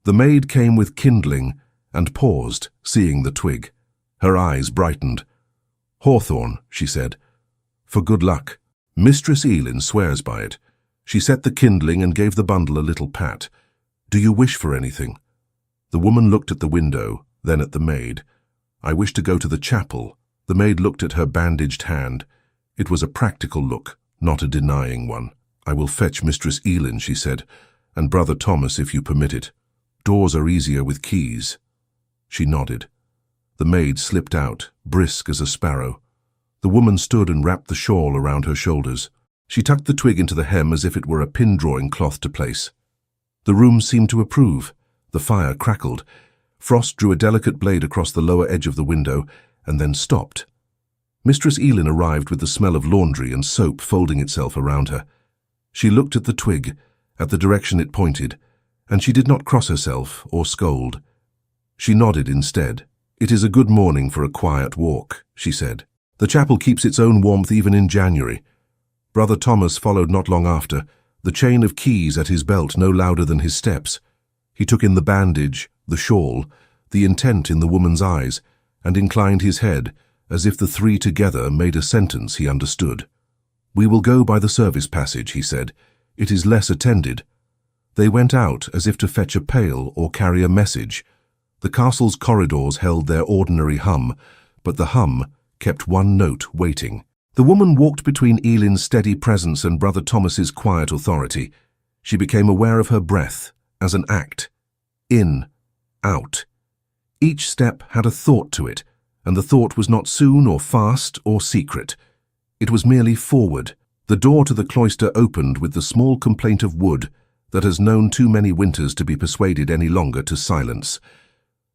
The maid came with kindling and paused, seeing the twig. Her eyes brightened. Hawthorn, she said. For good luck. Mistress Elin swears by it. She set the kindling and gave the bundle a little pat. Do you wish for anything? The woman looked at the window, then at the maid. I wish to go to the chapel. The maid looked at her bandaged hand. It was a practical look, not a denying one. I will fetch Mistress Elin, she said, and Brother Thomas if you permit it. Doors are easier with keys. She nodded. The maid slipped out, brisk as a sparrow. The woman stood and wrapped the shawl around her shoulders. She tucked the twig into the hem as if it were a pin-drawing cloth to place. The room seemed to approve. The fire crackled. Frost drew a delicate blade across the lower edge of the window and then stopped. Mistress Elin arrived with the smell of laundry and soap folding itself around her. She looked at the twig, at the direction it pointed, and she did not cross herself or scold. She nodded instead. It is a good morning for a quiet walk, she said. The chapel keeps its own warmth even in January. Brother Thomas followed not long after, the chain of keys at his belt no louder than his steps. He took in the bandage, the shawl, the intent in the woman's eyes, and inclined his head, as if the three together made a sentence he understood. We will go by the service passage, he said. It is less attended. They went out as if to fetch a pail or carry a message. The castle's corridors held their ordinary hum, but the hum kept one note waiting. The woman walked between Elin's steady presence and Brother Thomas's quiet authority. She became aware of her breath as an act. In, out. Each step had a thought to it, and the thought was not soon or fast or secret. It was merely forward. The door to the cloister opened with the small complaint of wood that has known too many winters to be persuaded any longer to silence.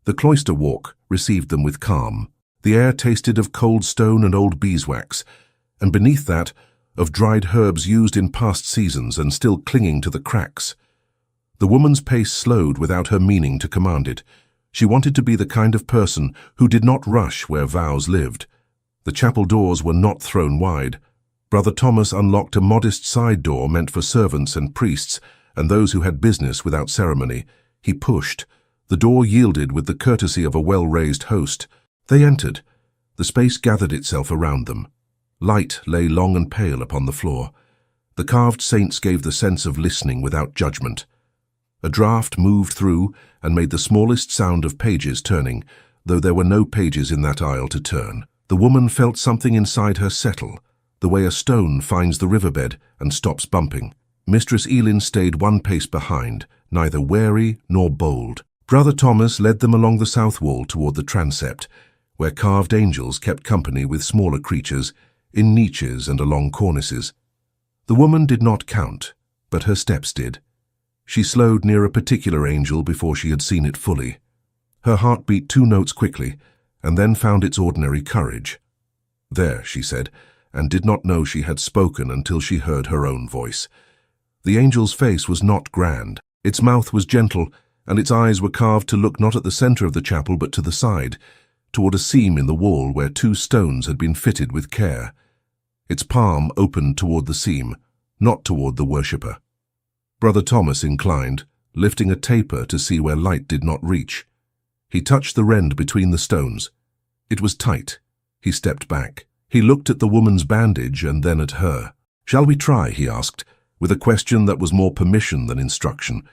The cloister walk received them with calm. The air tasted of cold stone and old beeswax, and beneath that, of dried herbs used in past seasons and still clinging to the cracks. The woman's pace slowed without her meaning to command it. She wanted to be the kind of person who did not rush where vows lived. The chapel doors were not thrown wide. Brother Thomas unlocked a modest side door meant for servants and priests and those who had business without ceremony. He pushed. The door yielded with the courtesy of a well-raised host. They entered. The space gathered itself around them. Light lay long and pale upon the floor. The carved saints gave the sense of listening without judgment. A draft moved through and made the smallest sound of pages turning, though there were no pages in that aisle to turn. The woman felt something inside her settle, the way a stone finds the riverbed and stops bumping. Mistress Elin stayed one pace behind, neither wary nor bold. Brother Thomas led them along the south wall toward the transept, where carved angels kept company with smaller creatures, in niches and along cornices. The woman did not count, but her steps did. She slowed near a particular angel before she had seen it fully. Her heart beat 2 notes quickly, and then found its ordinary courage. "There," she said, and did not know she had spoken until she heard her own voice. The angel's face was not grand. Its mouth was gentle, and its eyes were carved to look not at the center of the chapel but to the side, toward a seam in the wall where 2 stones had been fitted with care. Its palm opened toward the seam, not toward the worshipper. Brother Thomas inclined, lifting a taper to see where light did not reach. He touched the rend between the stones. It was tight. He stepped back. He looked at the woman's bandage and then at her. "Shall we try?" he asked, with a question that was more permission than instruction.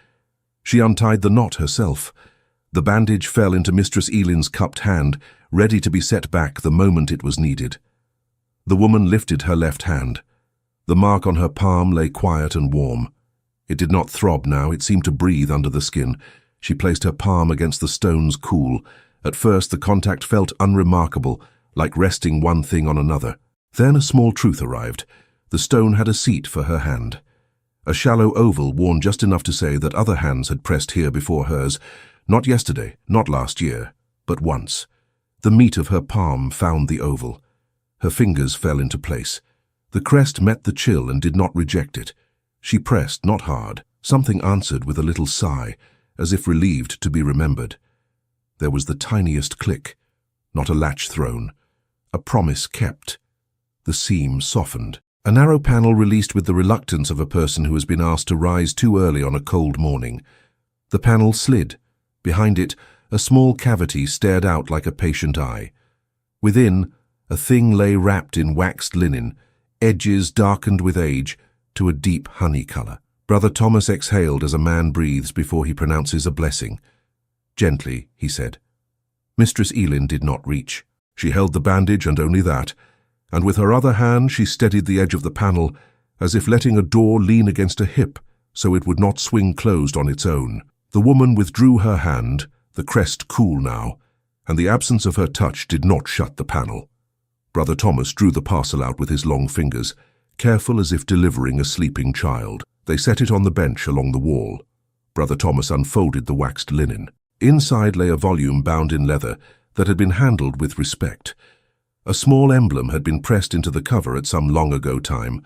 She untied the knot herself. The bandage fell into Mistress Elin's cupped hand, ready to be set back the moment it was needed. The woman lifted her left hand. The mark on her palm lay quiet and warm. It did not throb now, it seemed to breathe under the skin. She placed her palm against the stone's cool. At first the contact felt unremarkable, like resting one thing on another. Then a small truth arrived. The stone had a seat for her hand. A shallow oval worn just enough to say that other hands had pressed here before hers, not yesterday, not last year, but once. The meat of her palm found the oval. Her fingers fell into place. The crest met the chill and did not reject it. She pressed, not hard. Something answered with a little sigh, as if relieved to be remembered. There was the tiniest click, not a latch thrown. A promise kept. The seam softened. A narrow panel released with the reluctance of a person who has been asked to rise too early on a cold morning. The panel slid. Behind it, a small cavity stared out like a patient eye. Within, a thing lay wrapped in waxed linen, edges darkened with age, to a deep honey color. Brother Thomas exhaled as a man breathes before he pronounces a blessing. "Gently," he said. Mistress Elin did not reach. She held the bandage and only that, and with her other hand she steadied the edge of the panel, as if letting a door lean against a hip so it would not swing closed on its own. The woman withdrew her hand, the crest cool now, and the absence of her touch did not shut the panel. Brother Thomas drew the parcel out with his long fingers, careful as if delivering a sleeping child. They set it on the bench along the wall. Brother Thomas unfolded the waxed linen. Inside lay a volume bound in leather that had been handled with respect. A small emblem had been pressed into the cover at some long ago time,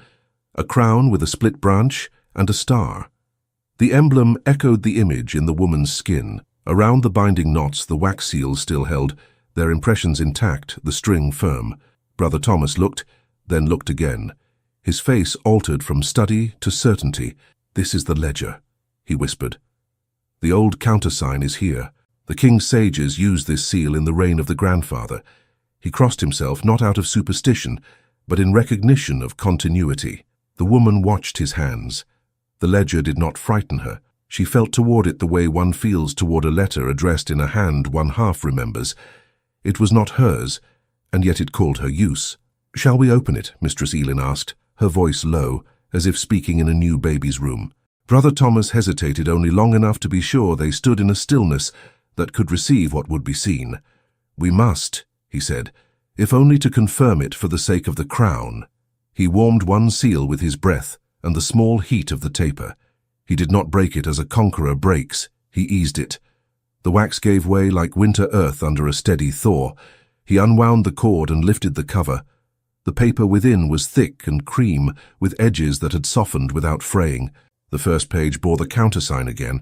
a crown with a split branch and a star. The emblem echoed the image in the woman's skin. Around the binding knots the wax seals still held, their impressions intact, the string firm. Brother Thomas looked, then looked again. His face altered from study to certainty. "This is the ledger," he whispered. "The old countersign is here. The king's sages used this seal in the reign of the grandfather." He crossed himself not out of superstition, but in recognition of continuity. The woman watched his hands. The ledger did not frighten her. She felt toward it the way one feels toward a letter addressed in a hand one half remembers. It was not hers, and yet it called her use. "Shall we open it?" Mistress Elin asked, her voice low, as if speaking in a new baby's room. Brother Thomas hesitated only long enough to be sure they stood in a stillness that could receive what would be seen. "We must," he said, "if only to confirm it for the sake of the crown." He warmed one seal with his breath and the small heat of the taper. He did not break it as a conqueror breaks. He eased it. The wax gave way like winter earth under a steady thaw. He unwound the cord and lifted the cover. The paper within was thick and cream, with edges that had softened without fraying. The first page bore the countersign again,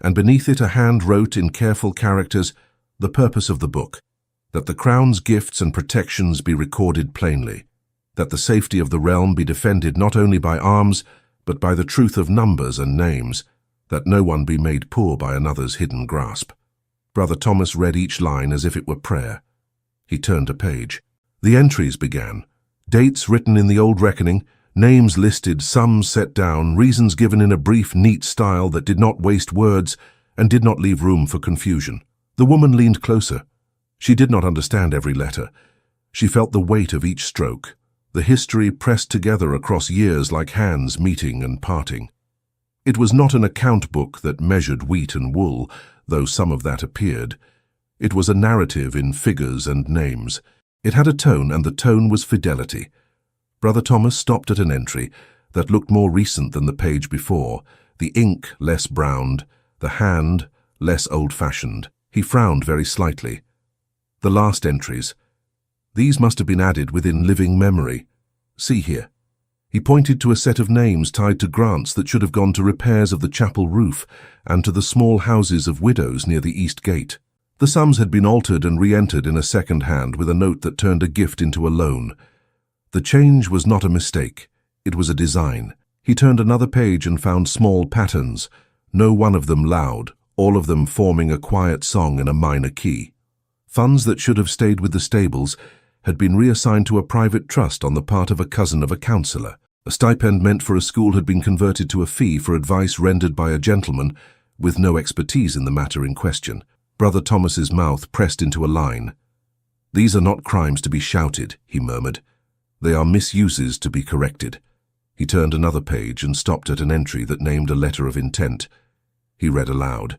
and beneath it a hand wrote in careful characters the purpose of the book, that the crown's gifts and protections be recorded plainly, that the safety of the realm be defended not only by arms, but by the truth of numbers and names, that no one be made poor by another's hidden grasp. Brother Thomas read each line as if it were prayer. He turned a page. The entries began. Dates written in the old reckoning, Names listed, sums set down, reasons given in a brief, neat style that did not waste words and did not leave room for confusion. The woman leaned closer. She did not understand every letter. She felt the weight of each stroke, the history pressed together across years like hands meeting and parting. It was not an account book that measured wheat and wool, though some of that appeared. It was a narrative in figures and names. It had a tone, and the tone was fidelity. Brother Thomas stopped at an entry that looked more recent than the page before, the ink less browned, the hand less old-fashioned. He frowned very slightly. The last entries. These must have been added within living memory. See here. He pointed to a set of names tied to grants that should have gone to repairs of the chapel roof and to the small houses of widows near the east gate. The sums had been altered and re-entered in a second hand with a note that turned a gift into a loan. The change was not a mistake. It was a design. He turned another page and found small patterns, no one of them loud, all of them forming a quiet song in a minor key. Funds that should have stayed with the stables had been reassigned to a private trust on the part of a cousin of a councillor. A stipend meant for a school had been converted to a fee for advice rendered by a gentleman with no expertise in the matter in question. Brother Thomas's mouth pressed into a line. "These are not crimes to be shouted," he murmured. "They are misuses to be corrected." He turned another page and stopped at an entry that named a letter of intent. He read aloud.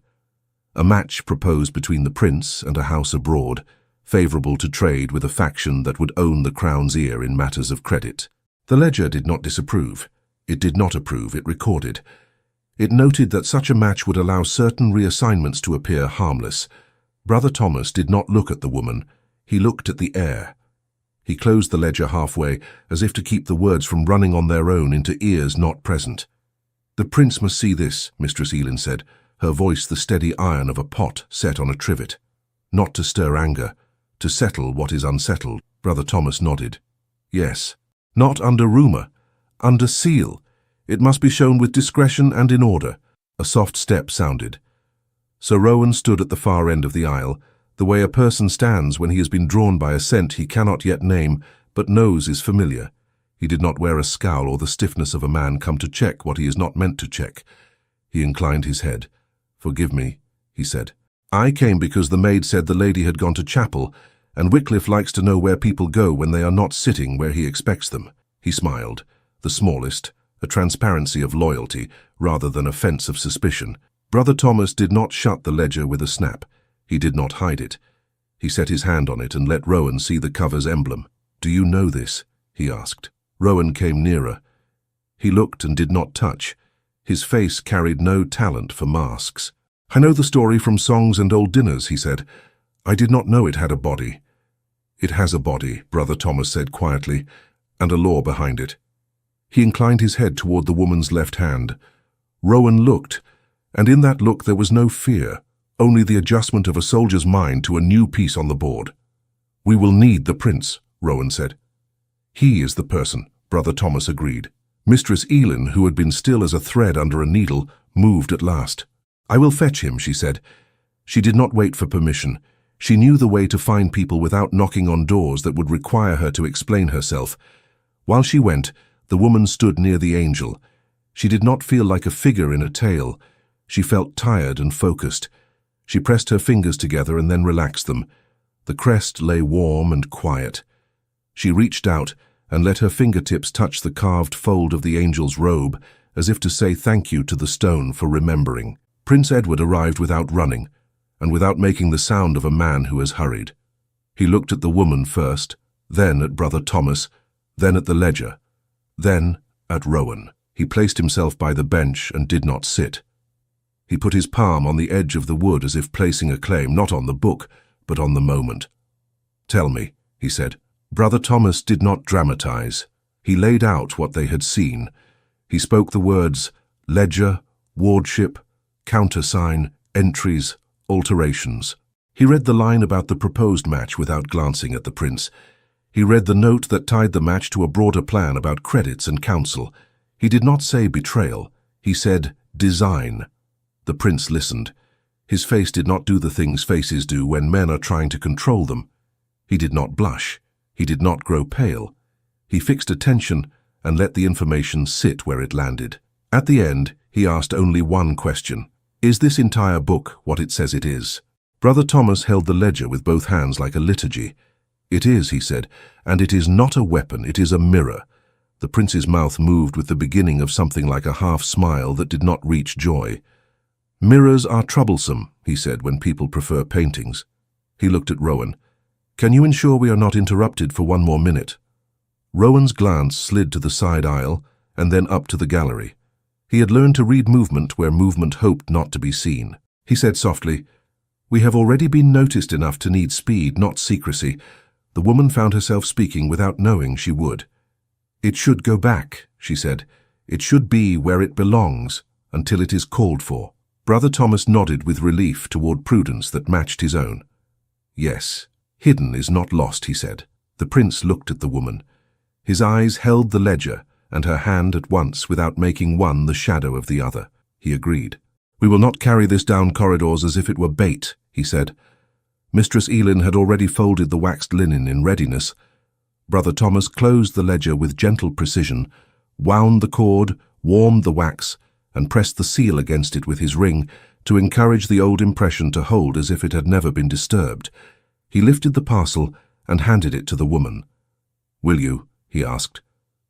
A match proposed between the prince and a house abroad, favourable to trade with a faction that would own the crown's ear in matters of credit. The ledger did not disapprove. It did not approve, it recorded. It noted that such a match would allow certain reassignments to appear harmless. Brother Thomas did not look at the woman. He looked at the heir. He closed the ledger halfway, as if to keep the words from running on their own into ears not present. "The prince must see this," Mistress Elin said, her voice the steady iron of a pot set on a trivet. "Not to stir anger, to settle what is unsettled." Brother Thomas nodded. "Yes. Not under rumour, under seal. It must be shown with discretion and in order." A soft step sounded. Sir Rowan stood at the far end of the aisle, the way a person stands when he has been drawn by a scent he cannot yet name, but knows is familiar. He did not wear a scowl or the stiffness of a man come to check what he is not meant to check. He inclined his head. "Forgive me," he said. "I came because the maid said the lady had gone to chapel, and Wycliffe likes to know where people go when they are not sitting where he expects them." He smiled, the smallest, a transparency of loyalty rather than a fence of suspicion. Brother Thomas did not shut the ledger with a snap. He did not hide it. He set his hand on it and let Rowan see the cover's emblem. "Do you know this?" he asked. Rowan came nearer. He looked and did not touch. His face carried no talent for masks. "I know the story from songs and old dinners," he said. "I did not know it had a body." "It has a body," Brother Thomas said quietly, "and a law behind it." He inclined his head toward the woman's left hand. Rowan looked, and in that look there was no fear, only the adjustment of a soldier's mind to a new piece on the board. "We will need the prince," Rowan said. "He is the person," Brother Thomas agreed. Mistress Elin, who had been still as a thread under a needle, moved at last. "I will fetch him," she said. She did not wait for permission. She knew the way to find people without knocking on doors that would require her to explain herself. While she went, the woman stood near the angel. She did not feel like a figure in a tale. She felt tired and focused. She pressed her fingers together and then relaxed them. The crest lay warm and quiet. She reached out and let her fingertips touch the carved fold of the angel's robe, as if to say thank you to the stone for remembering. Prince Edward arrived without running, and without making the sound of a man who has hurried. He looked at the woman first, then at Brother Thomas, then at the ledger, then at Rowan. He placed himself by the bench and did not sit. He put his palm on the edge of the wood as if placing a claim not on the book, but on the moment. "Tell me," he said. Brother Thomas did not dramatize. He laid out what they had seen. He spoke the words ledger, wardship, countersign, entries, alterations. He read the line about the proposed match without glancing at the prince. He read the note that tied the match to a broader plan about credits and counsel. He did not say betrayal. He said design. The prince listened. His face did not do the things faces do when men are trying to control them. He did not blush. He did not grow pale. He fixed attention, and let the information sit where it landed. At the end, he asked only one question. Is this entire book what it says it is? Brother Thomas held the ledger with both hands like a liturgy. It is, he said, and it is not a weapon, it is a mirror. The prince's mouth moved with the beginning of something like a half-smile that did not reach joy. Mirrors are troublesome, he said, when people prefer paintings. He looked at Rowan. Can you ensure we are not interrupted for one more minute? Rowan's glance slid to the side aisle and then up to the gallery. He had learned to read movement where movement hoped not to be seen. He said softly, We have already been noticed enough to need speed, not secrecy. The woman found herself speaking without knowing she would. It should go back, she said. It should be where it belongs until it is called for. Brother Thomas nodded with relief toward prudence that matched his own. Yes, hidden is not lost, he said. The prince looked at the woman. His eyes held the ledger and her hand at once without making one the shadow of the other. He agreed. We will not carry this down corridors as if it were bait, he said. Mistress Elin had already folded the waxed linen in readiness. Brother Thomas closed the ledger with gentle precision, wound the cord, warmed the wax, and pressed the seal against it with his ring to encourage the old impression to hold as if it had never been disturbed. He lifted the parcel and handed it to the woman. Will you? He asked.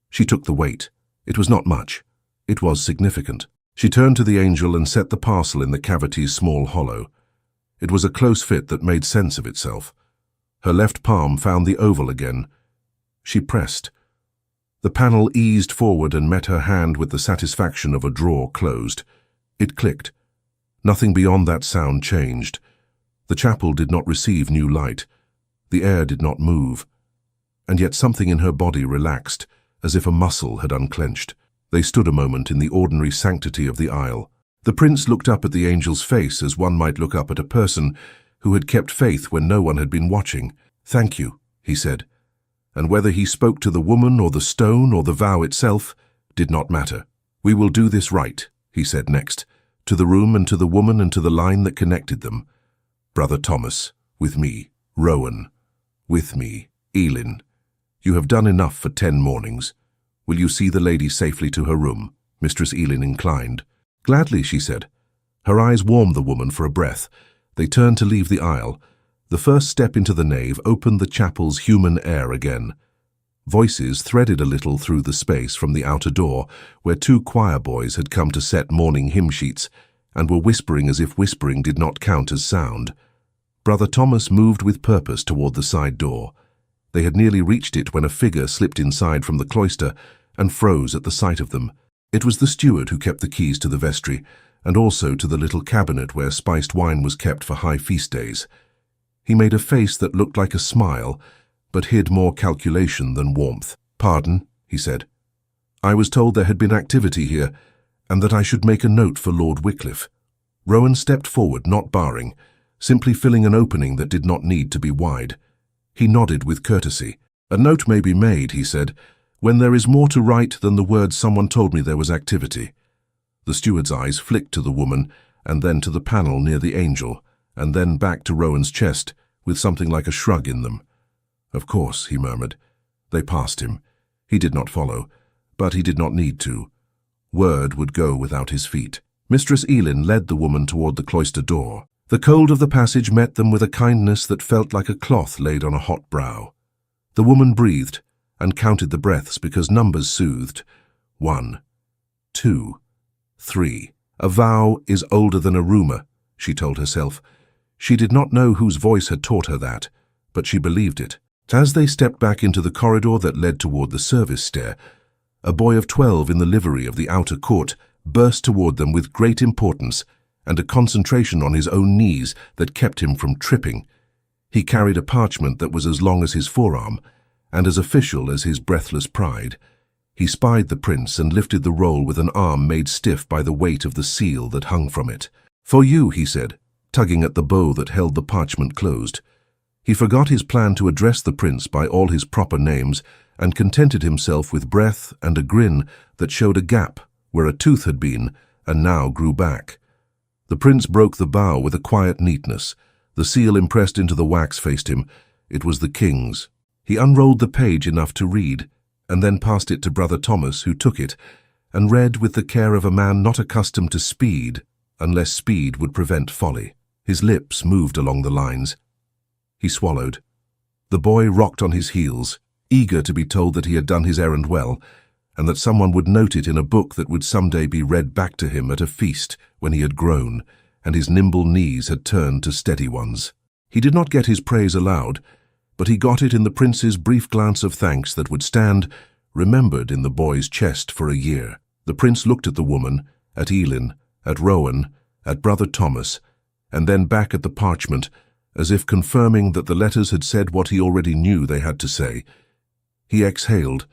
She took the weight. It was not much. It was significant. She turned to the angel and set the parcel in the cavity's small hollow. It was a close fit that made sense of itself. Her left palm found the oval again. She pressed. The panel eased forward and met her hand with the satisfaction of a drawer closed. It clicked. Nothing beyond that sound changed. The chapel did not receive new light. The air did not move. And yet something in her body relaxed, as if a muscle had unclenched. They stood a moment in the ordinary sanctity of the aisle. The prince looked up at the angel's face as one might look up at a person who had kept faith when no one had been watching. Thank you, he said. And whether he spoke to the woman or the stone or the vow itself did not matter. We will do this right, he said next, to the room and to the woman and to the line that connected them. Brother Thomas, with me, Rowan, with me, Elin. You have done enough for 10 mornings. Will you see the lady safely to her room? Mistress Elin inclined. Gladly, she said. Her eyes warmed the woman for a breath. They turned to leave the aisle. The first step into the nave opened the chapel's human air again. Voices threaded a little through the space from the outer door, where 2 choir boys had come to set morning hymn sheets, and were whispering as if whispering did not count as sound. Brother Thomas moved with purpose toward the side door. They had nearly reached it when a figure slipped inside from the cloister and froze at the sight of them. It was the steward who kept the keys to the vestry, and also to the little cabinet where spiced wine was kept for high feast days. He made a face that looked like a smile, but hid more calculation than warmth. Pardon, he said. I was told there had been activity here, and that I should make a note for Lord Wycliffe. Rowan stepped forward, not barring, simply filling an opening that did not need to be wide. He nodded with courtesy. A note may be made, he said, when there is more to write than the words someone told me there was activity. The steward's eyes flicked to the woman, and then to the panel near the angel, and then back to Rowan's chest, with something like a shrug in them. Of course, he murmured. They passed him. He did not follow, but he did not need to. Word would go without his feet. Mistress Elin led the woman toward the cloister door. The cold of the passage met them with a kindness that felt like a cloth laid on a hot brow. The woman breathed and counted the breaths because numbers soothed. 1, 2, 3. A vow is older than a rumor, she told herself. She did not know whose voice had taught her that, but she believed it. As they stepped back into the corridor that led toward the service stair, a boy of 12 in the livery of the outer court burst toward them with great importance and a concentration on his own knees that kept him from tripping. He carried a parchment that was as long as his forearm and as official as his breathless pride. He spied the prince and lifted the roll with an arm made stiff by the weight of the seal that hung from it. For you, he said, tugging at the bow that held the parchment closed. He forgot his plan to address the prince by all his proper names and contented himself with breath and a grin that showed a gap where a tooth had been and now grew back. The prince broke the bow with a quiet neatness. The seal impressed into the wax faced him. It was the king's. He unrolled the page enough to read, and then passed it to Brother Thomas, who took it and read with the care of a man not accustomed to speed, unless speed would prevent folly. His lips moved along the lines. He swallowed. The boy rocked on his heels, eager to be told that he had done his errand well, and that someone would note it in a book that would someday be read back to him at a feast when he had grown, and his nimble knees had turned to steady ones. He did not get his praise aloud, but he got it in the prince's brief glance of thanks that would stand, remembered in the boy's chest for a year. The prince looked at the woman, at Elin, at Rowan, at Brother Thomas, and then back at the parchment, as if confirming that the letters had said what he already knew they had to say. He exhaled.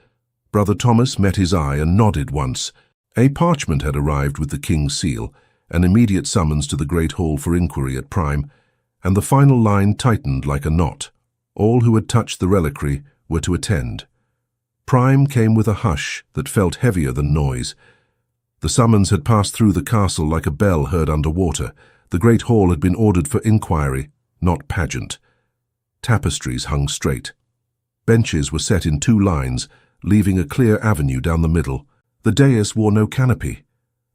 Brother Thomas met his eye and nodded once. A parchment had arrived with the king's seal, an immediate summons to the great hall for inquiry at Prime, and the final line tightened like a knot. All who had touched the reliquary were to attend. Prime came with a hush that felt heavier than noise. The summons had passed through the castle like a bell heard under water. The great hall had been ordered for inquiry, not pageant. Tapestries hung straight. Benches were set in 2 lines, leaving a clear avenue down the middle. The dais wore no canopy.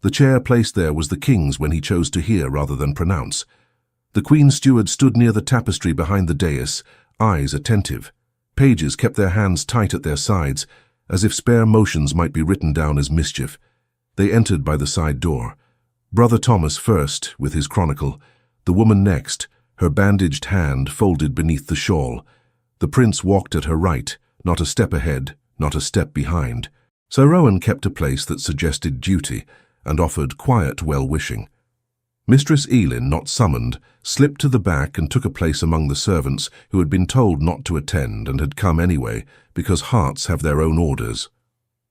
The chair placed there was the king's when he chose to hear rather than pronounce. The Queen's steward stood near the tapestry behind the dais, eyes attentive. Pages kept their hands tight at their sides, as if spare motions might be written down as mischief. They entered by the side door. Brother Thomas first, with his chronicle, the woman next, her bandaged hand folded beneath the shawl. The prince walked at her right, not a step ahead, not a step behind. Sir Rowan kept a place that suggested duty, and offered quiet well-wishing. Mistress Elin, not summoned, slipped to the back and took a place among the servants who had been told not to attend and had come anyway, because hearts have their own orders.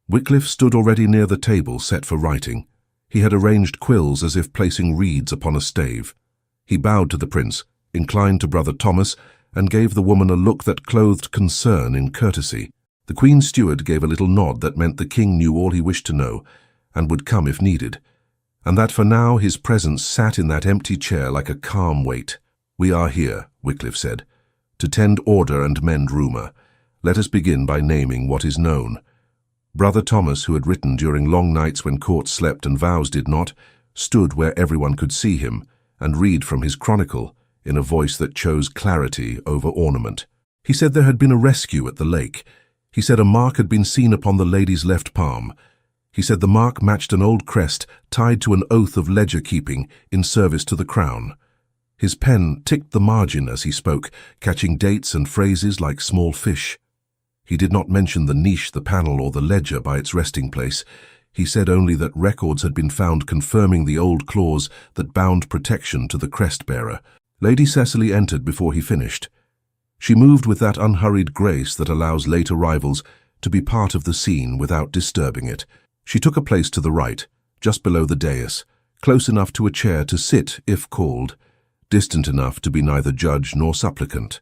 Wycliffe stood already near the table set for writing. He had arranged quills as if placing reeds upon a stave. He bowed to the prince, inclined to Brother Thomas, and gave the woman a look that clothed concern in courtesy. The Queen's steward gave a little nod that meant the king knew all he wished to know, and would come if needed, and that for now his presence sat in that empty chair like a calm weight. "We are here," Wycliffe said, "to tend order and mend rumour. Let us begin by naming what is known." Brother Thomas, who had written during long nights when courts slept and vows did not, stood where everyone could see him, and read from his chronicle, in a voice that chose clarity over ornament. He said there had been a rescue at the lake. He said a mark had been seen upon the lady's left palm. He said the mark matched an old crest tied to an oath of ledger-keeping in service to the crown. His pen ticked the margin as he spoke, catching dates and phrases like small fish. He did not mention the niche, the panel, or the ledger by its resting place. He said only that records had been found confirming the old clause that bound protection to the crest-bearer. Lady Cecily entered before he finished. She moved with that unhurried grace that allows late arrivals to be part of the scene without disturbing it. She took a place to the right, just below the dais, close enough to a chair to sit if called, distant enough to be neither judge nor supplicant.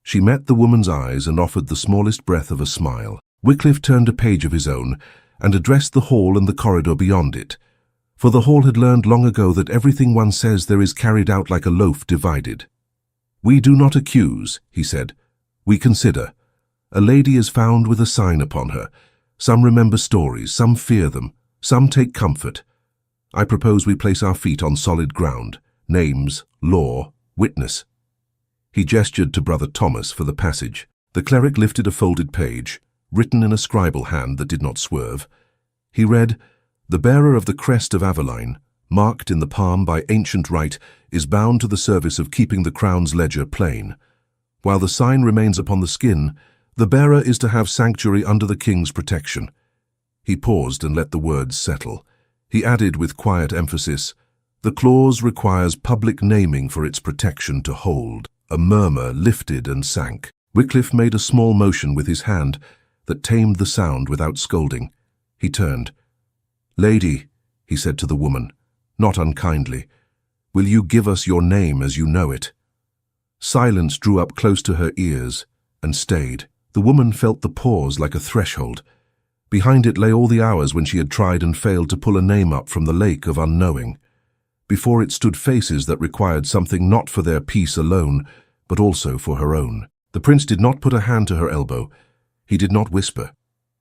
She met the woman's eyes and offered the smallest breath of a smile. Wycliffe turned a page of his own and addressed the hall and the corridor beyond it, for the hall had learned long ago that everything one says there is carried out like a loaf divided. "We do not accuse," he said. "We consider. A lady is found with a sign upon her. Some remember stories, some fear them, some take comfort. I propose we place our feet on solid ground, names, law, witness." He gestured to Brother Thomas for the passage. The cleric lifted a folded page, written in a scribal hand that did not swerve. He read, "The bearer of the crest of Aveline, marked in the palm by ancient right, is bound to the service of keeping the crown's ledger plain. While the sign remains upon the skin, the bearer is to have sanctuary under the king's protection." He paused and let the words settle. He added with quiet emphasis, "The clause requires public naming for its protection to hold." A murmur lifted and sank. Wycliffe made a small motion with his hand that tamed the sound without scolding. He turned. "Lady," he said to the woman, not unkindly, "will you give us your name as you know it?" Silence drew up close to her ears and stayed. The woman felt the pause like a threshold. Behind it lay all the hours when she had tried and failed to pull a name up from the lake of unknowing. Before it stood faces that required something not for their peace alone, but also for her own. The prince did not put a hand to her elbow. He did not whisper.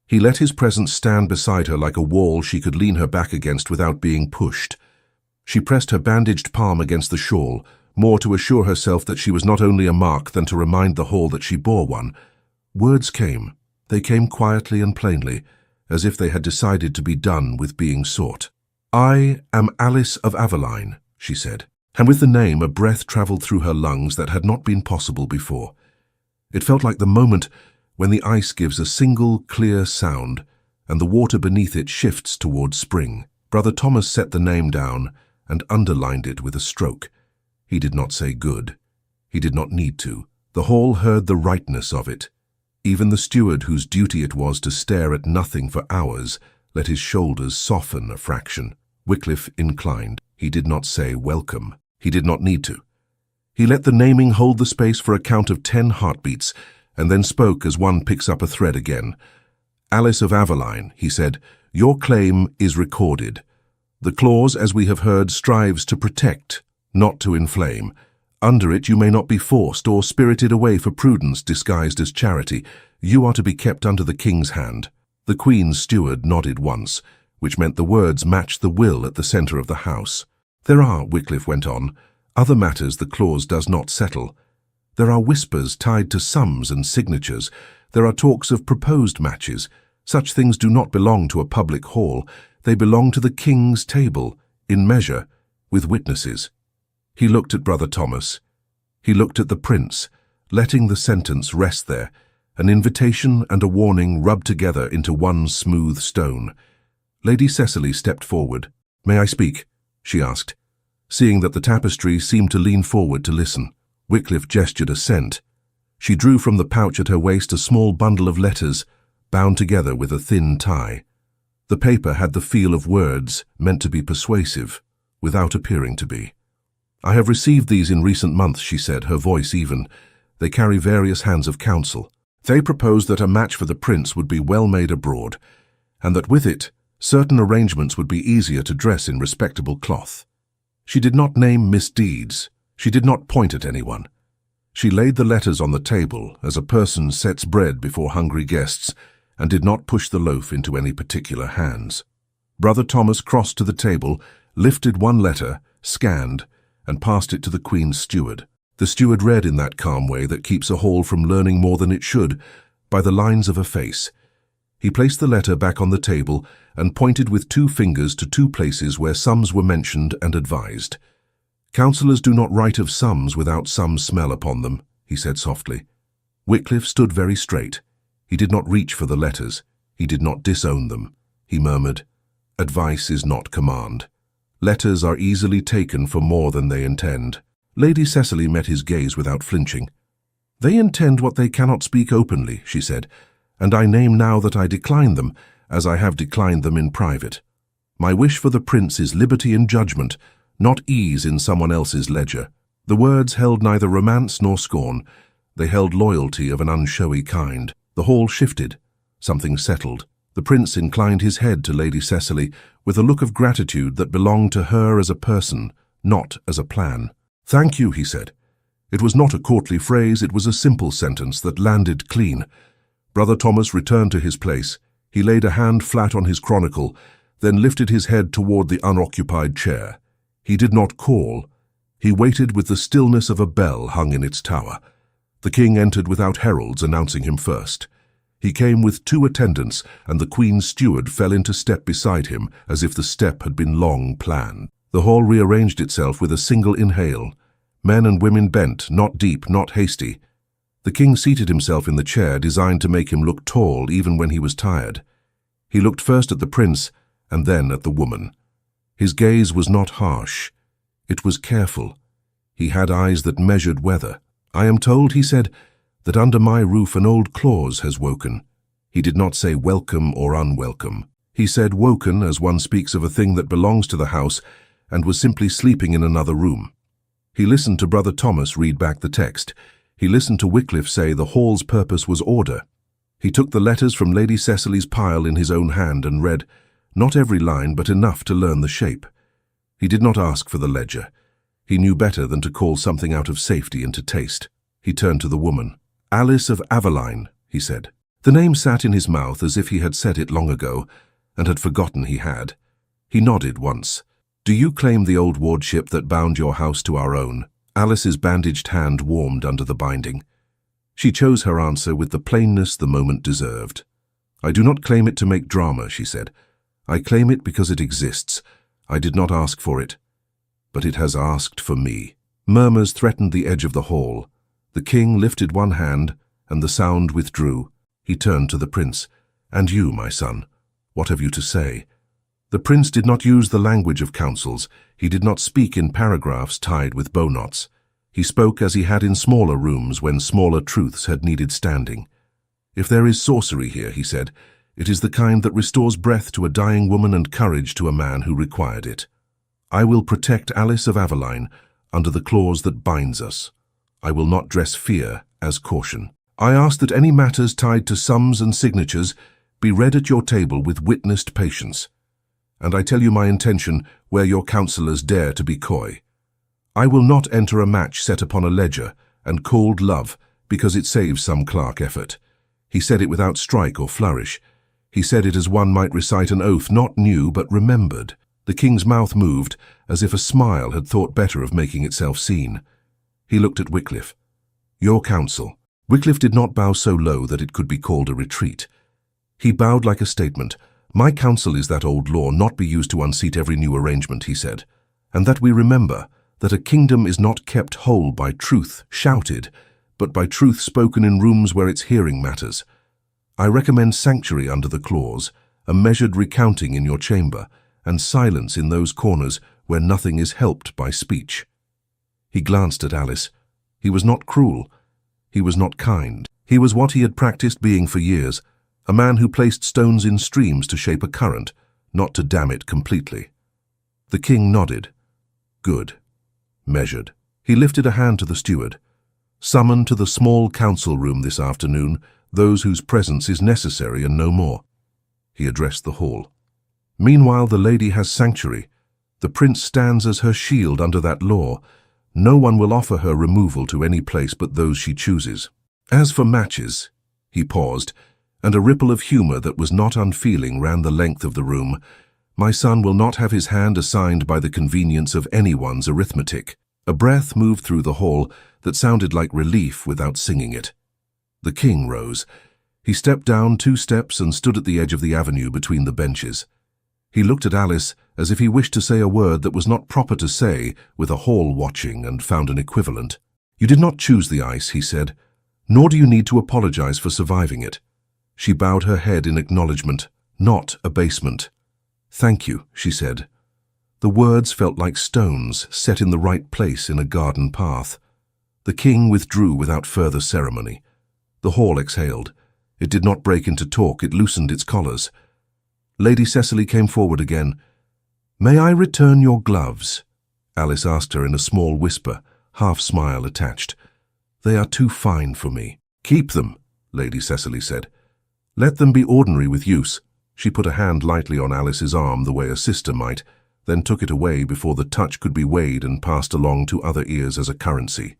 He let his presence stand beside her like a wall she could lean her back against without being pushed. She pressed her bandaged palm against the shawl, more to assure herself that she was not only a mark than to remind the hall that she bore one. Words came. They came quietly and plainly, as if they had decided to be done with being sought. "I am Alice of Aveline," she said, and with the name a breath travelled through her lungs that had not been possible before. It felt like the moment when the ice gives a single, clear sound, and the water beneath it shifts towards spring. Brother Thomas set the name down and underlined it with a stroke. He did not say good. He did not need to. The hall heard the rightness of it. Even the steward, whose duty it was to stare at nothing for hours, let his shoulders soften a fraction. Wycliffe inclined. He did not say welcome. He did not need to. He let the naming hold the space for a count of 10 heartbeats, and then spoke as one picks up a thread again. "Alice of Aveline," he said, "your claim is recorded. The clause, as we have heard, strives to protect, not to inflame. Under it you may not be forced or spirited away for prudence disguised as charity. You are to be kept under the king's hand." The Queen's steward nodded once, which meant the words matched the will at the centre of the house. "There are," Wycliffe went on, "other matters the clause does not settle. There are whispers tied to sums and signatures. There are talks of proposed matches. Such things do not belong to a public hall. They belong to the king's table, in measure, with witnesses." He looked at Brother Thomas. He looked at the prince, letting the sentence rest there, an invitation and a warning rubbed together into one smooth stone. Lady Cecily stepped forward. "May I speak?" she asked, seeing that the tapestry seemed to lean forward to listen. Wycliffe gestured assent. She drew from the pouch at her waist a small bundle of letters, bound together with a thin tie. The paper had the feel of words meant to be persuasive, without appearing to be. "I have received these in recent months," she said, her voice even. "They carry various hands of counsel. They propose that a match for the prince would be well made abroad, and that with it, certain arrangements would be easier to dress in respectable cloth." She did not name misdeeds. She did not point at anyone. She laid the letters on the table as a person sets bread before hungry guests, and did not push the loaf into any particular hands. Brother Thomas crossed to the table, lifted one letter, scanned, and passed it to the Queen's steward. The steward read in that calm way that keeps a hall from learning more than it should, by the lines of a face. He placed the letter back on the table and pointed with 2 fingers to 2 places where sums were mentioned and advised. "Councillors do not write of sums without some smell upon them," he said softly. Wycliffe stood very straight. He did not reach for the letters. He did not disown them. He murmured, "Advice is not command. Letters are easily taken for more than they intend." Lady Cecily met his gaze without flinching. "They intend what they cannot speak openly," she said, "and I name now that I decline them, as I have declined them in private. My wish for the prince is liberty in judgment, not ease in someone else's ledger." The words held neither romance nor scorn. They held loyalty of an unshowy kind. The hall shifted. Something settled. The prince inclined his head to Lady Cecily with a look of gratitude that belonged to her as a person, not as a plan. "Thank you," he said. It was not a courtly phrase, it was a simple sentence that landed clean. Brother Thomas returned to his place. He laid a hand flat on his chronicle, then lifted his head toward the unoccupied chair. He did not call. He waited with the stillness of a bell hung in its tower. The king entered without heralds announcing him first. He came with 2 attendants, and the Queen's steward fell into step beside him, as if the step had been long planned. The hall rearranged itself with a single inhale. Men and women bent, not deep, not hasty. The king seated himself in the chair designed to make him look tall even when he was tired. He looked first at the prince, and then at the woman. His gaze was not harsh. It was careful. He had eyes that measured weather. "I am told," he said, "that under my roof an old clause has woken." He did not say welcome or unwelcome. He said woken as one speaks of a thing that belongs to the house and was simply sleeping in another room. He listened to Brother Thomas read back the text. He listened to Wycliffe say the hall's purpose was order. He took the letters from Lady Cecily's pile in his own hand and read, not every line but enough to learn the shape. He did not ask for the ledger. He knew better than to call something out of safety into taste. He turned to the woman. "Alice of Aveline," he said. The name sat in his mouth as if he had said it long ago, and had forgotten he had. He nodded once. "Do you claim the old wardship that bound your house to our own?" Alice's bandaged hand warmed under the binding. She chose her answer with the plainness the moment deserved. "I do not claim it to make drama," she said. "I claim it because it exists. I did not ask for it, but it has asked for me." Murmurs threatened the edge of the hall. The king lifted one hand, and the sound withdrew. He turned to the prince. "And you, my son, what have you to say?" The prince did not use the language of councils. He did not speak in paragraphs tied with bow knots. He spoke as he had in smaller rooms when smaller truths had needed standing. "If there is sorcery here," he said, "it is the kind that restores breath to a dying woman and courage to a man who required it. I will protect Alice of Aveline under the clause that binds us. I will not dress fear as caution. I ask that any matters tied to sums and signatures be read at your table with witnessed patience. And I tell you my intention where your counsellors dare to be coy. I will not enter a match set upon a ledger and called love because it saves some clerk effort." He said it without strike or flourish. He said it as one might recite an oath not new but remembered. The king's mouth moved, as if a smile had thought better of making itself seen. He looked at Wycliffe. "Your counsel." Wycliffe did not bow so low that it could be called a retreat. He bowed like a statement. "My counsel is that old law not be used to unseat every new arrangement," he said, "and that we remember that a kingdom is not kept whole by truth shouted, but by truth spoken in rooms where its hearing matters. I recommend sanctuary under the clause, a measured recounting in your chamber, and silence in those corners where nothing is helped by speech." He glanced at Alice. He was not cruel. He was not kind. He was what he had practiced being for years, a man who placed stones in streams to shape a current, not to dam it completely. The king nodded. "Good." Measured. He lifted a hand to the steward. "Summon to the small council room this afternoon those whose presence is necessary and no more." He addressed the hall. "Meanwhile the lady has sanctuary. The prince stands as her shield under that law. No one will offer her removal to any place but those she chooses. As for matches," he paused, and a ripple of humor that was not unfeeling ran the length of the room, "my son will not have his hand assigned by the convenience of anyone's arithmetic." A breath moved through the hall that sounded like relief without singing it. The king rose. He stepped down 2 steps and stood at the edge of the avenue between the benches. He looked at Alice as if he wished to say a word that was not proper to say with a hall watching, and found an equivalent. "You did not choose the ice," he said, "nor do you need to apologize for surviving it." She bowed her head in acknowledgement, not abasement. "Thank you," she said. The words felt like stones set in the right place in a garden path. The king withdrew without further ceremony. The hall exhaled. It did not break into talk, it loosened its collars. Lady Cecily came forward again. "May I return your gloves?" Alice asked her in a small whisper, half-smile attached. "They are too fine for me." "Keep them," Lady Cecily said. "Let them be ordinary with use." She put a hand lightly on Alice's arm the way a sister might, then took it away before the touch could be weighed and passed along to other ears as a currency.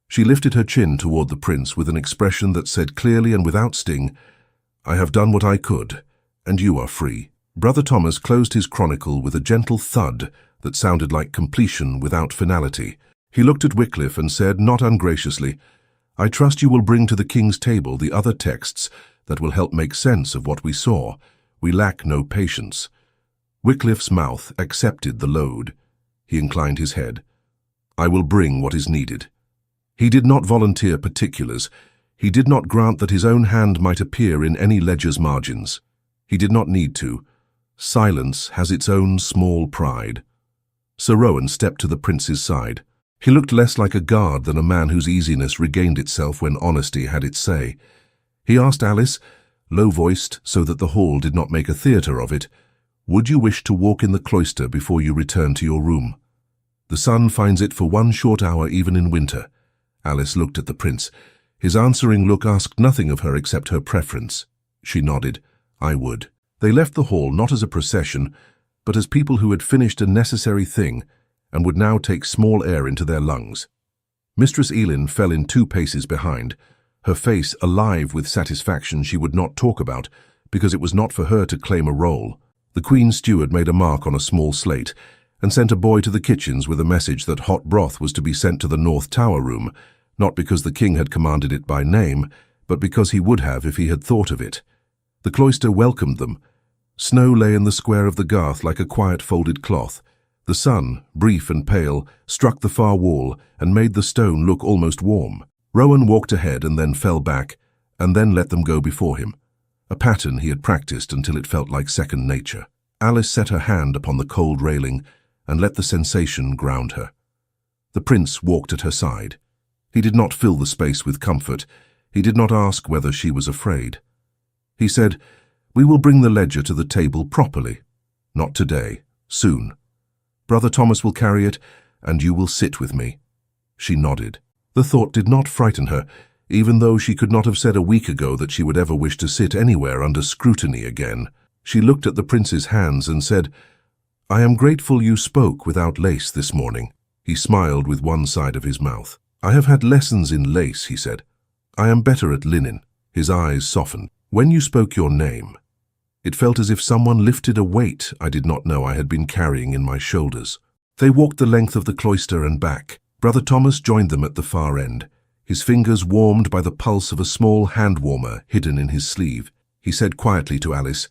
She lifted her chin toward the prince with an expression that said clearly and without sting, "I have done what I could, and you are free." Brother Thomas closed his chronicle with a gentle thud that sounded like completion without finality. He looked at Wycliffe and said, not ungraciously, "I trust you will bring to the king's table the other texts that will help make sense of what we saw. We lack no patience." Wycliffe's mouth accepted the load. He inclined his head. "I will bring what is needed." He did not volunteer particulars. He did not grant that his own hand might appear in any ledger's margins. He did not need to. Silence has its own small pride. Sir Rowan stepped to the prince's side. He looked less like a guard than a man whose easiness regained itself when honesty had its say. He asked Alice, low-voiced so that the hall did not make a theatre of it, "Would you wish to walk in the cloister before you return to your room? The sun finds it for 1 short hour even in winter." Alice looked at the prince. His answering look asked nothing of her except her preference. She nodded. "I would." They left the hall not as a procession, but as people who had finished a necessary thing and would now take small air into their lungs. Mistress Elin fell in 2 paces behind. her face alive with satisfaction she would not talk about, because it was not for her to claim a role. The Queen's steward made a mark on a small slate and sent a boy to the kitchens with a message that hot broth was to be sent to the North Tower room, not because the king had commanded it by name, but because he would have if he had thought of it. The cloister welcomed them. Snow lay in the square of the garth like a quiet folded cloth. The sun, brief and pale, struck the far wall and made the stone look almost warm. Rowan walked ahead and then fell back, and then let them go before him, a pattern he had practiced until it felt like second nature. Alice set her hand upon the cold railing and let the sensation ground her. The prince walked at her side. He did not fill the space with comfort. He did not ask whether she was afraid. He said, "We will bring the ledger to the table properly. Not today, soon. Brother Thomas will carry it, and you will sit with me." She nodded. The thought did not frighten her, even though she could not have said a week ago that she would ever wish to sit anywhere under scrutiny again. She looked at the prince's hands and said, "I am grateful you spoke without lace this morning." He smiled with one side of his mouth. "I have had lessons in lace," he said. "I am better at linen." His eyes softened. "When you spoke your name, it felt as if someone lifted a weight I did not know I had been carrying in my shoulders." They walked the length of the cloister and back. Brother Thomas joined them at the far end, his fingers warmed by the pulse of a small hand warmer hidden in his sleeve. He said quietly to Alice,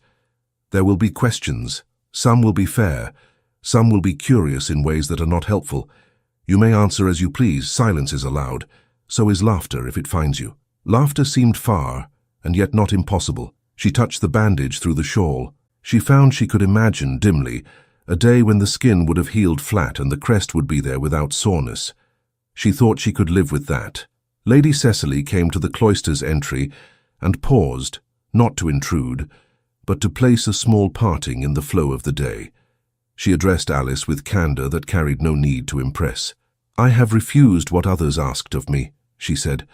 "There will be questions. Some will be fair. Some will be curious in ways that are not helpful. You may answer as you please. Silence is allowed. So is laughter if it finds you." Laughter seemed far, and yet not impossible. She touched the bandage through the shawl. She found she could imagine dimly a day when the skin would have healed flat and the crest would be there without soreness. She thought she could live with that. Lady Cecily came to the cloister's entry and paused, not to intrude, but to place a small parting in the flow of the day. She addressed Alice with candor that carried no need to impress. "I have refused what others asked of me," she said.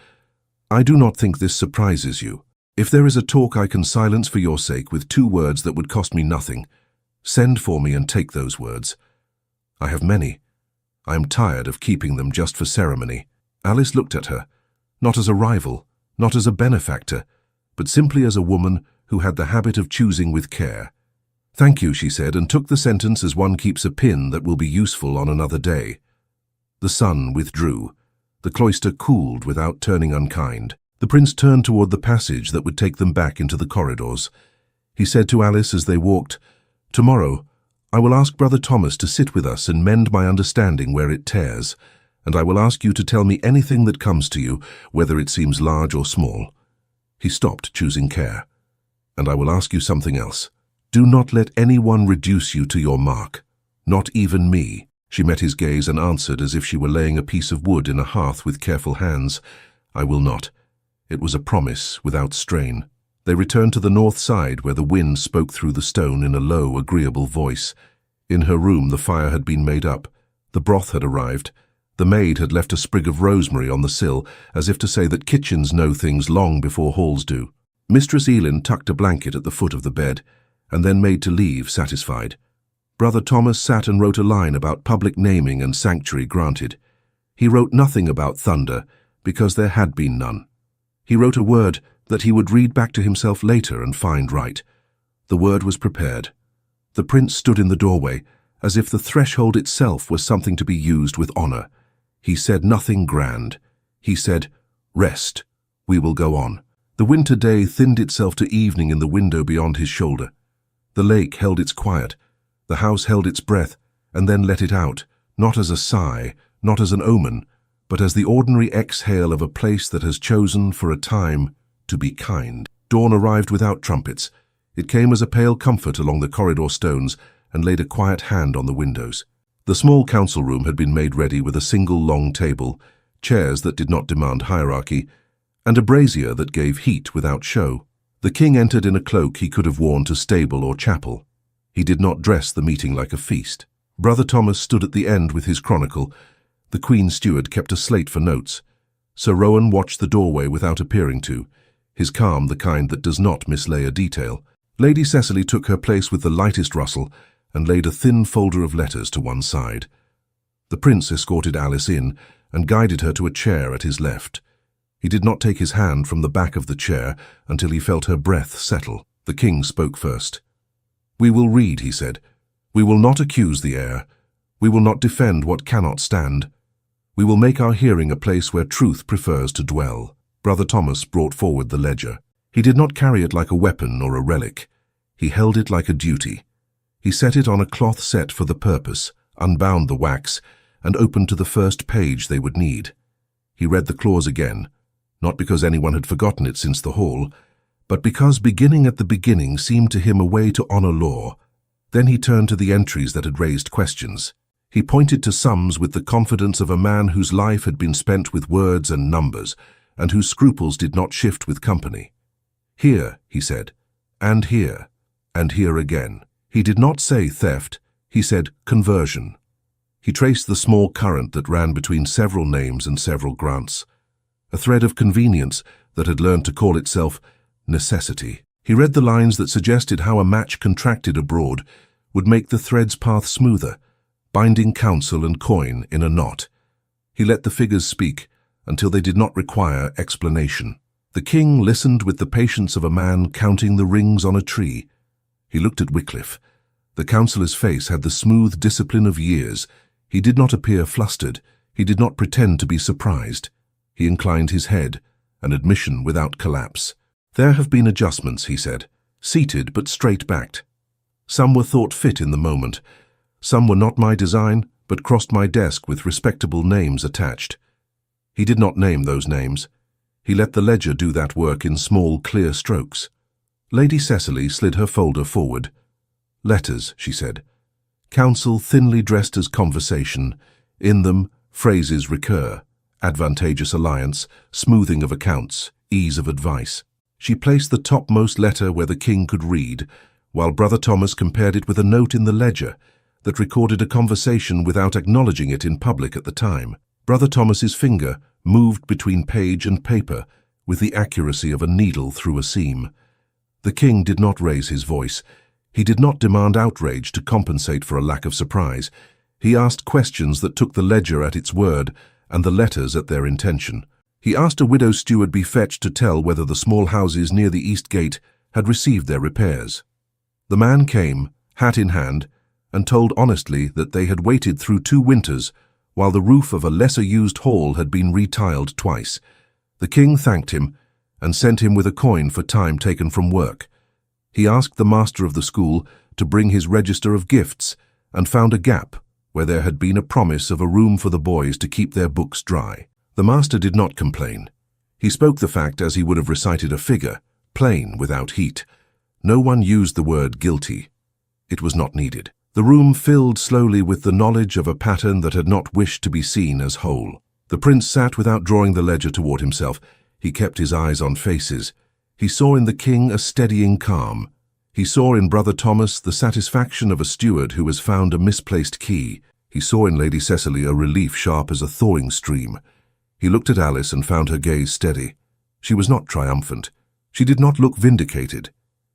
"I do not think this surprises you. If there is a talk I can silence for your sake with 2 words that would cost me nothing, send for me and take those words. I have many. I am tired of keeping them just for ceremony." Alice looked at her, not as a rival, not as a benefactor, but simply as a woman who had the habit of choosing with care. "Thank you," she said, and took the sentence as one keeps a pin that will be useful on another day. The sun withdrew. The cloister cooled without turning unkind. The prince turned toward the passage that would take them back into the corridors. He said to Alice as they walked, "Tomorrow, I will ask Brother Thomas to sit with us and mend my understanding where it tears, and I will ask you to tell me anything that comes to you, whether it seems large or small." He stopped, choosing care. "And I will ask you something else. Do not let anyone reduce you to your mark, not even me." She met his gaze and answered as if she were laying a piece of wood in a hearth with careful hands, "I will not." It was a promise without strain. They returned to the north side where the wind spoke through the stone in a low, agreeable voice. In her room the fire had been made up. The broth had arrived. The maid had left a sprig of rosemary on the sill, as if to say that kitchens know things long before halls do. Mistress Elin tucked a blanket at the foot of the bed, and then made to leave, satisfied. Brother Thomas sat and wrote a line about public naming and sanctuary granted. He wrote nothing about thunder, because there had been none. He wrote a word that he would read back to himself later and find right. The word was prepared. The prince stood in the doorway, as if the threshold itself was something to be used with honor. He said nothing grand. He said, "Rest. We will go on." The winter day thinned itself to evening in the window beyond his shoulder. The lake held its quiet. The house held its breath, and then let it out, not as a sigh, not as an omen, but as the ordinary exhale of a place that has chosen for a time to be kind. Dawn arrived without trumpets. It came as a pale comfort along the corridor stones and laid a quiet hand on the windows. The small council room had been made ready with a single long table, chairs that did not demand hierarchy, and a brazier that gave heat without show. The king entered in a cloak he could have worn to stable or chapel. He did not dress the meeting like a feast. Brother Thomas stood at the end with his chronicle. The Queen's steward kept a slate for notes. Sir Rowan watched the doorway without appearing to, his calm the kind that does not mislay a detail. Lady Cecily took her place with the lightest rustle and laid a thin folder of letters to one side. The prince escorted Alice in and guided her to a chair at his left. He did not take his hand from the back of the chair until he felt her breath settle. The king spoke first. "We will read," he said. "We will not accuse the heir. We will not defend what cannot stand. We will make our hearing a place where truth prefers to dwell." Brother Thomas brought forward the ledger. He did not carry it like a weapon or a relic. He held it like a duty. He set it on a cloth set for the purpose, unbound the wax, and opened to the first page they would need. He read the clause again, not because anyone had forgotten it since the hall, but because beginning at the beginning seemed to him a way to honor law. Then he turned to the entries that had raised questions. He pointed to sums with the confidence of a man whose life had been spent with words and numbers, and whose scruples did not shift with company. "Here," he said, and here again. He did not say theft, he said conversion. He traced the small current that ran between several names and several grants, a thread of convenience that had learned to call itself necessity. He read the lines that suggested how a match contracted abroad would make the thread's path smoother, binding counsel and coin in a knot. He let the figures speak until they did not require explanation. The king listened with the patience of a man counting the rings on a tree. He looked at Wycliffe. The counsellor's face had the smooth discipline of years. He did not appear flustered. He did not pretend to be surprised. He inclined his head, an admission without collapse. "There have been adjustments," he said, seated but straight-backed. "Some were thought fit in the moment. Some were not my design, but crossed my desk with respectable names attached." He did not name those names. He let the ledger do that work in small, clear strokes. Lady Cecily slid her folder forward. "Letters," she said. "Counsel thinly dressed as conversation. In them, phrases recur. Advantageous alliance, smoothing of accounts, ease of advice." She placed the topmost letter where the king could read, while Brother Thomas compared it with a note in the ledger that recorded a conversation without acknowledging it in public at the time. Brother Thomas's finger moved between page and paper with the accuracy of a needle through a seam. The king did not raise his voice. He did not demand outrage to compensate for a lack of surprise. He asked questions that took the ledger at its word and the letters at their intention. He asked a widow's steward be fetched to tell whether the small houses near the east gate had received their repairs. The man came, hat in hand, and told honestly that they had waited through 2 winters while the roof of a lesser-used hall had been retiled twice. The king thanked him and sent him with a coin for time taken from work. He asked the master of the school to bring his register of gifts and found a gap where there had been a promise of a room for the boys to keep their books dry. The master did not complain. He spoke the fact as he would have recited a figure, plain, without heat. No one used the word guilty. It was not needed. The room filled slowly with the knowledge of a pattern that had not wished to be seen as whole. The prince sat without drawing the ledger toward himself. He kept his eyes on faces. He saw in the king a steadying calm. He saw in Brother Thomas the satisfaction of a steward who has found a misplaced key. He saw in Lady Cecily a relief sharp as a thawing stream. He looked at Alice and found her gaze steady. She was not triumphant. She did not look vindicated.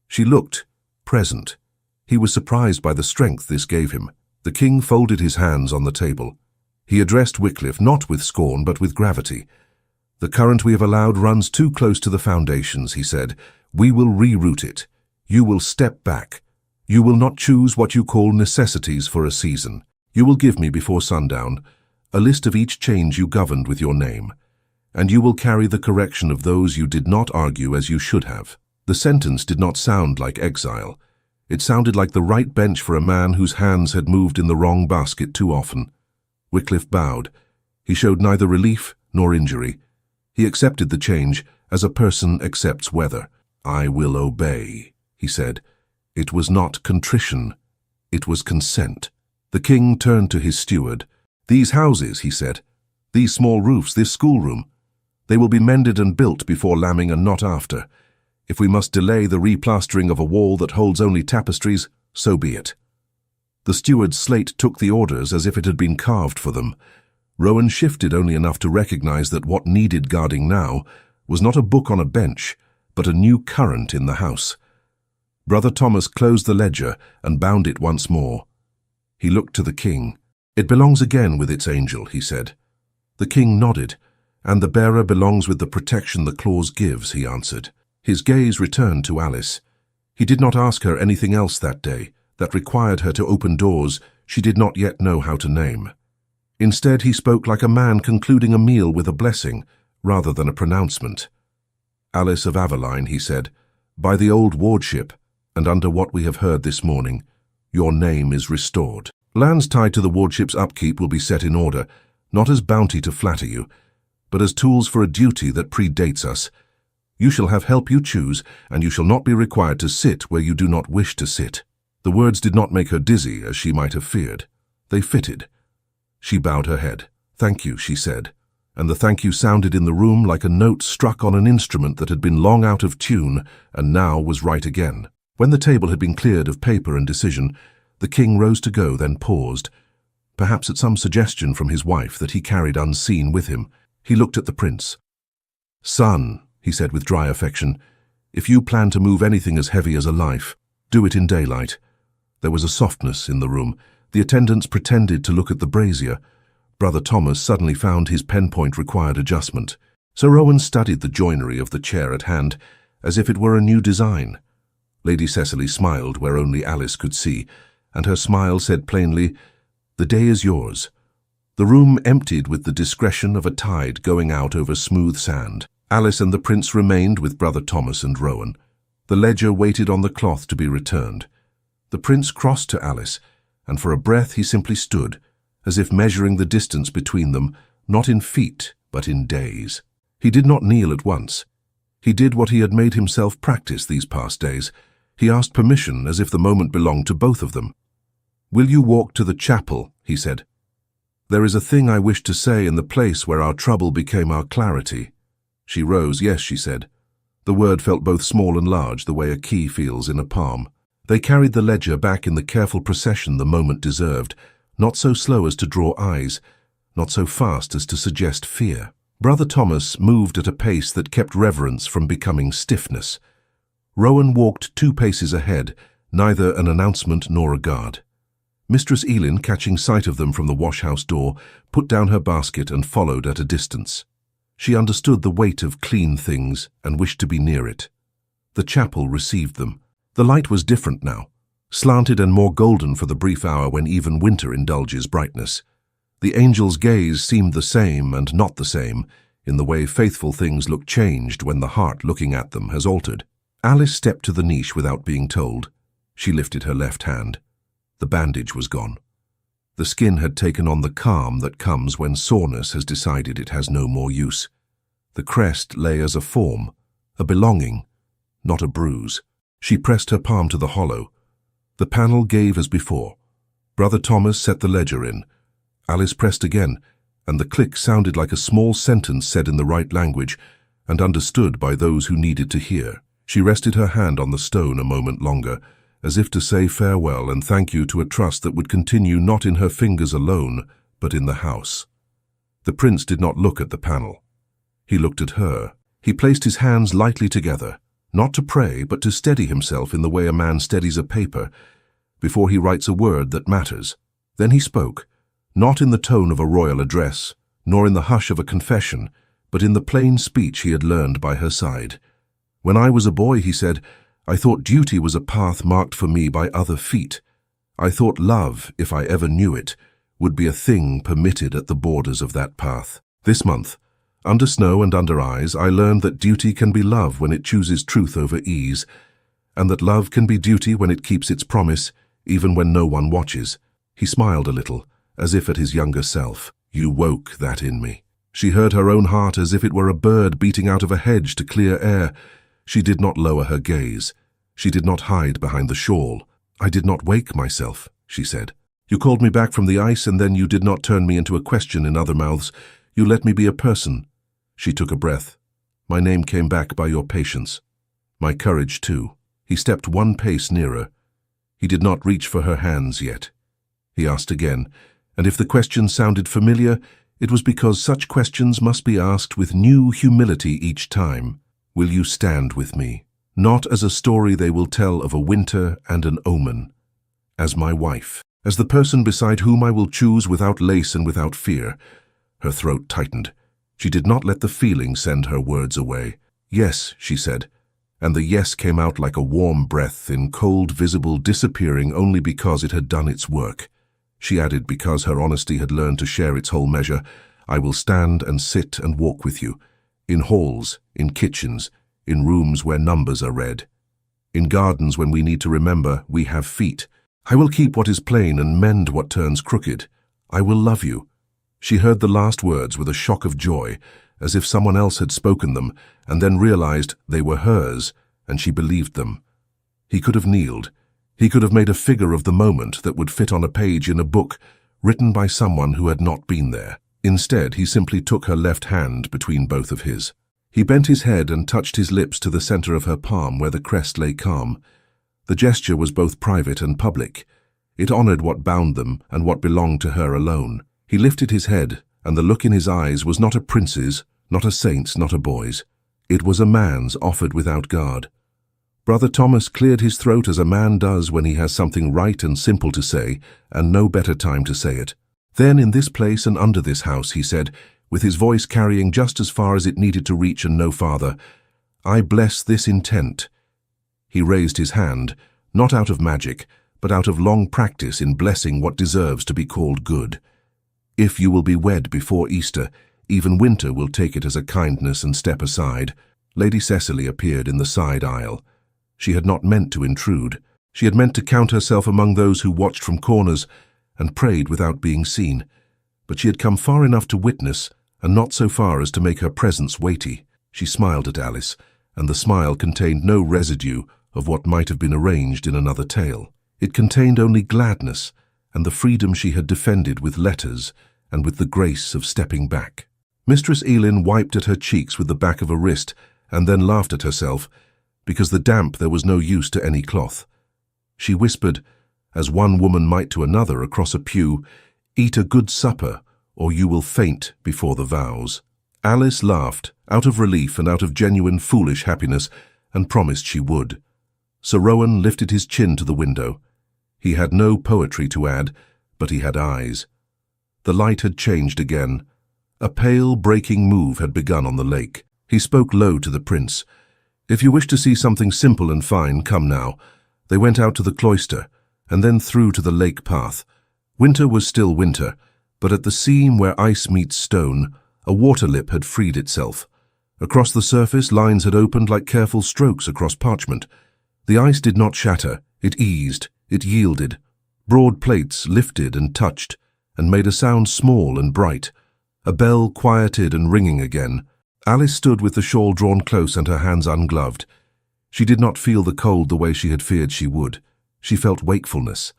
She looked present. He was surprised by the strength this gave him. The king folded his hands on the table. He addressed Wycliffe not with scorn but with gravity. "The current we have allowed runs too close to the foundations," he said. "We will reroute it. You will step back. You will not choose what you call necessities for a season. You will give me before sundown a list of each change you governed with your name, and you will carry the correction of those you did not argue as you should have." The sentence did not sound like exile. It sounded like the right bench for a man whose hands had moved in the wrong basket too often. Wycliffe bowed. He showed neither relief nor injury. He accepted the change as a person accepts weather. "I will obey," he said. It was not contrition. It was consent. The king turned to his steward. "These houses," he said, "these small roofs, this schoolroom, they will be mended and built before lambing and not after. If we must delay the replastering of a wall that holds only tapestries, so be it." The steward's slate took the orders as if it had been carved for them. Rowan shifted only enough to recognize that what needed guarding now was not a book on a bench, but a new current in the house. Brother Thomas closed the ledger and bound it once more. He looked to the king. "It belongs again with its angel," he said. The king nodded, "And the bearer belongs with the protection the clause gives," he answered. His gaze returned to Alice. He did not ask her anything else that day that required her to open doors she did not yet know how to name. Instead, he spoke like a man concluding a meal with a blessing, rather than a pronouncement. "Alice of Aveline," he said, "by the old wardship, and under what we have heard this morning, your name is restored. Lands tied to the wardship's upkeep will be set in order, not as bounty to flatter you, but as tools for a duty that predates us. You shall have help you choose, and you shall not be required to sit where you do not wish to sit." The words did not make her dizzy, as she might have feared. They fitted. She bowed her head. "Thank you," she said, and the thank you sounded in the room like a note struck on an instrument that had been long out of tune and now was right again. When the table had been cleared of paper and decision, the king rose to go, then paused, perhaps at some suggestion from his wife that he carried unseen with him. He looked at the prince. "Son," he said with dry affection, "if you plan to move anything as heavy as a life, do it in daylight." There was a softness in the room. The attendants pretended to look at the brazier. Brother Thomas suddenly found his pen point required adjustment. Sir Owen studied the joinery of the chair at hand, as if it were a new design. Lady Cecily smiled where only Alice could see, and her smile said plainly, "The day is yours." The room emptied with the discretion of a tide going out over smooth sand. Alice and the prince remained with Brother Thomas and Rowan. The ledger waited on the cloth to be returned. The prince crossed to Alice, and for a breath he simply stood, as if measuring the distance between them, not in feet, but in days. He did not kneel at once. He did what he had made himself practice these past days. He asked permission as if the moment belonged to both of them. "Will you walk to the chapel?" he said. "There is a thing I wish to say in the place where our trouble became our clarity." She rose. "Yes," she said. The word felt both small and large, the way a key feels in a palm. They carried the ledger back in the careful procession the moment deserved, not so slow as to draw eyes, not so fast as to suggest fear. Brother Thomas moved at a pace that kept reverence from becoming stiffness. Rowan walked 2 paces ahead, neither an announcement nor a guard. Mistress Elin, catching sight of them from the wash-house door, put down her basket and followed at a distance. She understood the weight of clean things and wished to be near it. The chapel received them. The light was different now, slanted and more golden for the brief hour when even winter indulges brightness. The angel's gaze seemed the same and not the same, in the way faithful things look changed when the heart looking at them has altered. Alice stepped to the niche without being told. She lifted her left hand. The bandage was gone. The skin had taken on the calm that comes when soreness has decided it has no more use. The crest lay as a form, a belonging, not a bruise. She pressed her palm to the hollow. The panel gave as before. Brother Thomas set the ledger in. Alice pressed again, and the click sounded like a small sentence said in the right language and understood by those who needed to hear. She rested her hand on the stone a moment longer, as if to say farewell and thank you to a trust that would continue not in her fingers alone, but in the house. The prince did not look at the panel. He looked at her. He placed his hands lightly together, not to pray, but to steady himself in the way a man steadies a paper before he writes a word that matters. Then he spoke, not in the tone of a royal address, nor in the hush of a confession, but in the plain speech he had learned by her side. "When I was a boy," he said, "I thought duty was a path marked for me by other feet. I thought love, if I ever knew it, would be a thing permitted at the borders of that path. This month, under snow and under ice, I learned that duty can be love when it chooses truth over ease, and that love can be duty when it keeps its promise, even when no one watches." He smiled a little, as if at his younger self. "You woke that in me." She heard her own heart as if it were a bird beating out of a hedge to clear air. She did not lower her gaze. She did not hide behind the shawl. "I did not wake myself," she said. "You called me back from the ice, and then you did not turn me into a question in other mouths. You let me be a person." She took a breath. "My name came back by your patience. My courage, too." He stepped 1 pace nearer. He did not reach for her hands yet. He asked again, and if the question sounded familiar, it was because such questions must be asked with new humility each time. "Will you stand with me, not as a story they will tell of a winter and an omen, as my wife, as the person beside whom I will choose without lace and without fear?" Her throat tightened. She did not let the feeling send her words away. "Yes," she said, and the yes came out like a warm breath in cold, visible, disappearing only because it had done its work. She added, because her honesty had learned to share its whole measure, "I will stand and sit and walk with you, in halls, in kitchens, in rooms where numbers are read, in gardens when we need to remember we have feet. I will keep what is plain and mend what turns crooked. I will love you." She heard the last words with a shock of joy, as if someone else had spoken them, and then realized they were hers, and she believed them. He could have kneeled. He could have made a figure of the moment that would fit on a page in a book written by someone who had not been there. Instead, he simply took her left hand between both of his. He bent his head and touched his lips to the center of her palm where the crest lay calm. The gesture was both private and public. It honored what bound them and what belonged to her alone. He lifted his head, and the look in his eyes was not a prince's, not a saint's, not a boy's. It was a man's offered without guard. Brother Thomas cleared his throat as a man does when he has something right and simple to say, and no better time to say it. "Then in this place and under this house," he said, with his voice carrying just as far as it needed to reach and no farther, "I bless this intent." He raised his hand, not out of magic, but out of long practice in blessing what deserves to be called good. "If you will be wed before Easter, even winter will take it as a kindness and step aside." Lady Cecily appeared in the side aisle. She had not meant to intrude. She had meant to count herself among those who watched from corners and prayed without being seen. But she had come far enough to witness, and not so far as to make her presence weighty. She smiled at Alice, and the smile contained no residue of what might have been arranged in another tale. It contained only gladness, and the freedom she had defended with letters and with the grace of stepping back. Mistress Elin wiped at her cheeks with the back of a wrist and then laughed at herself, because the damp there was no use to any cloth. She whispered, as one woman might to another across a pew, "Eat a good supper, or you will faint before the vows." Alice laughed, out of relief and out of genuine foolish happiness, and promised she would. Sir Rowan lifted his chin to the window. He had no poetry to add, but he had eyes. The light had changed again. A pale, breaking move had begun on the lake. He spoke low to the prince. "If you wish to see something simple and fine, come now." They went out to the cloister, and then through to the lake path. Winter was still winter, but at the seam where ice meets stone, a water lip had freed itself. Across the surface, lines had opened like careful strokes across parchment. The ice did not shatter, it eased, it yielded. Broad plates lifted and touched, and made a sound small and bright. A bell quieted and ringing again. Alice stood with the shawl drawn close and her hands ungloved. She did not feel the cold the way she had feared she would. She felt wakefulness.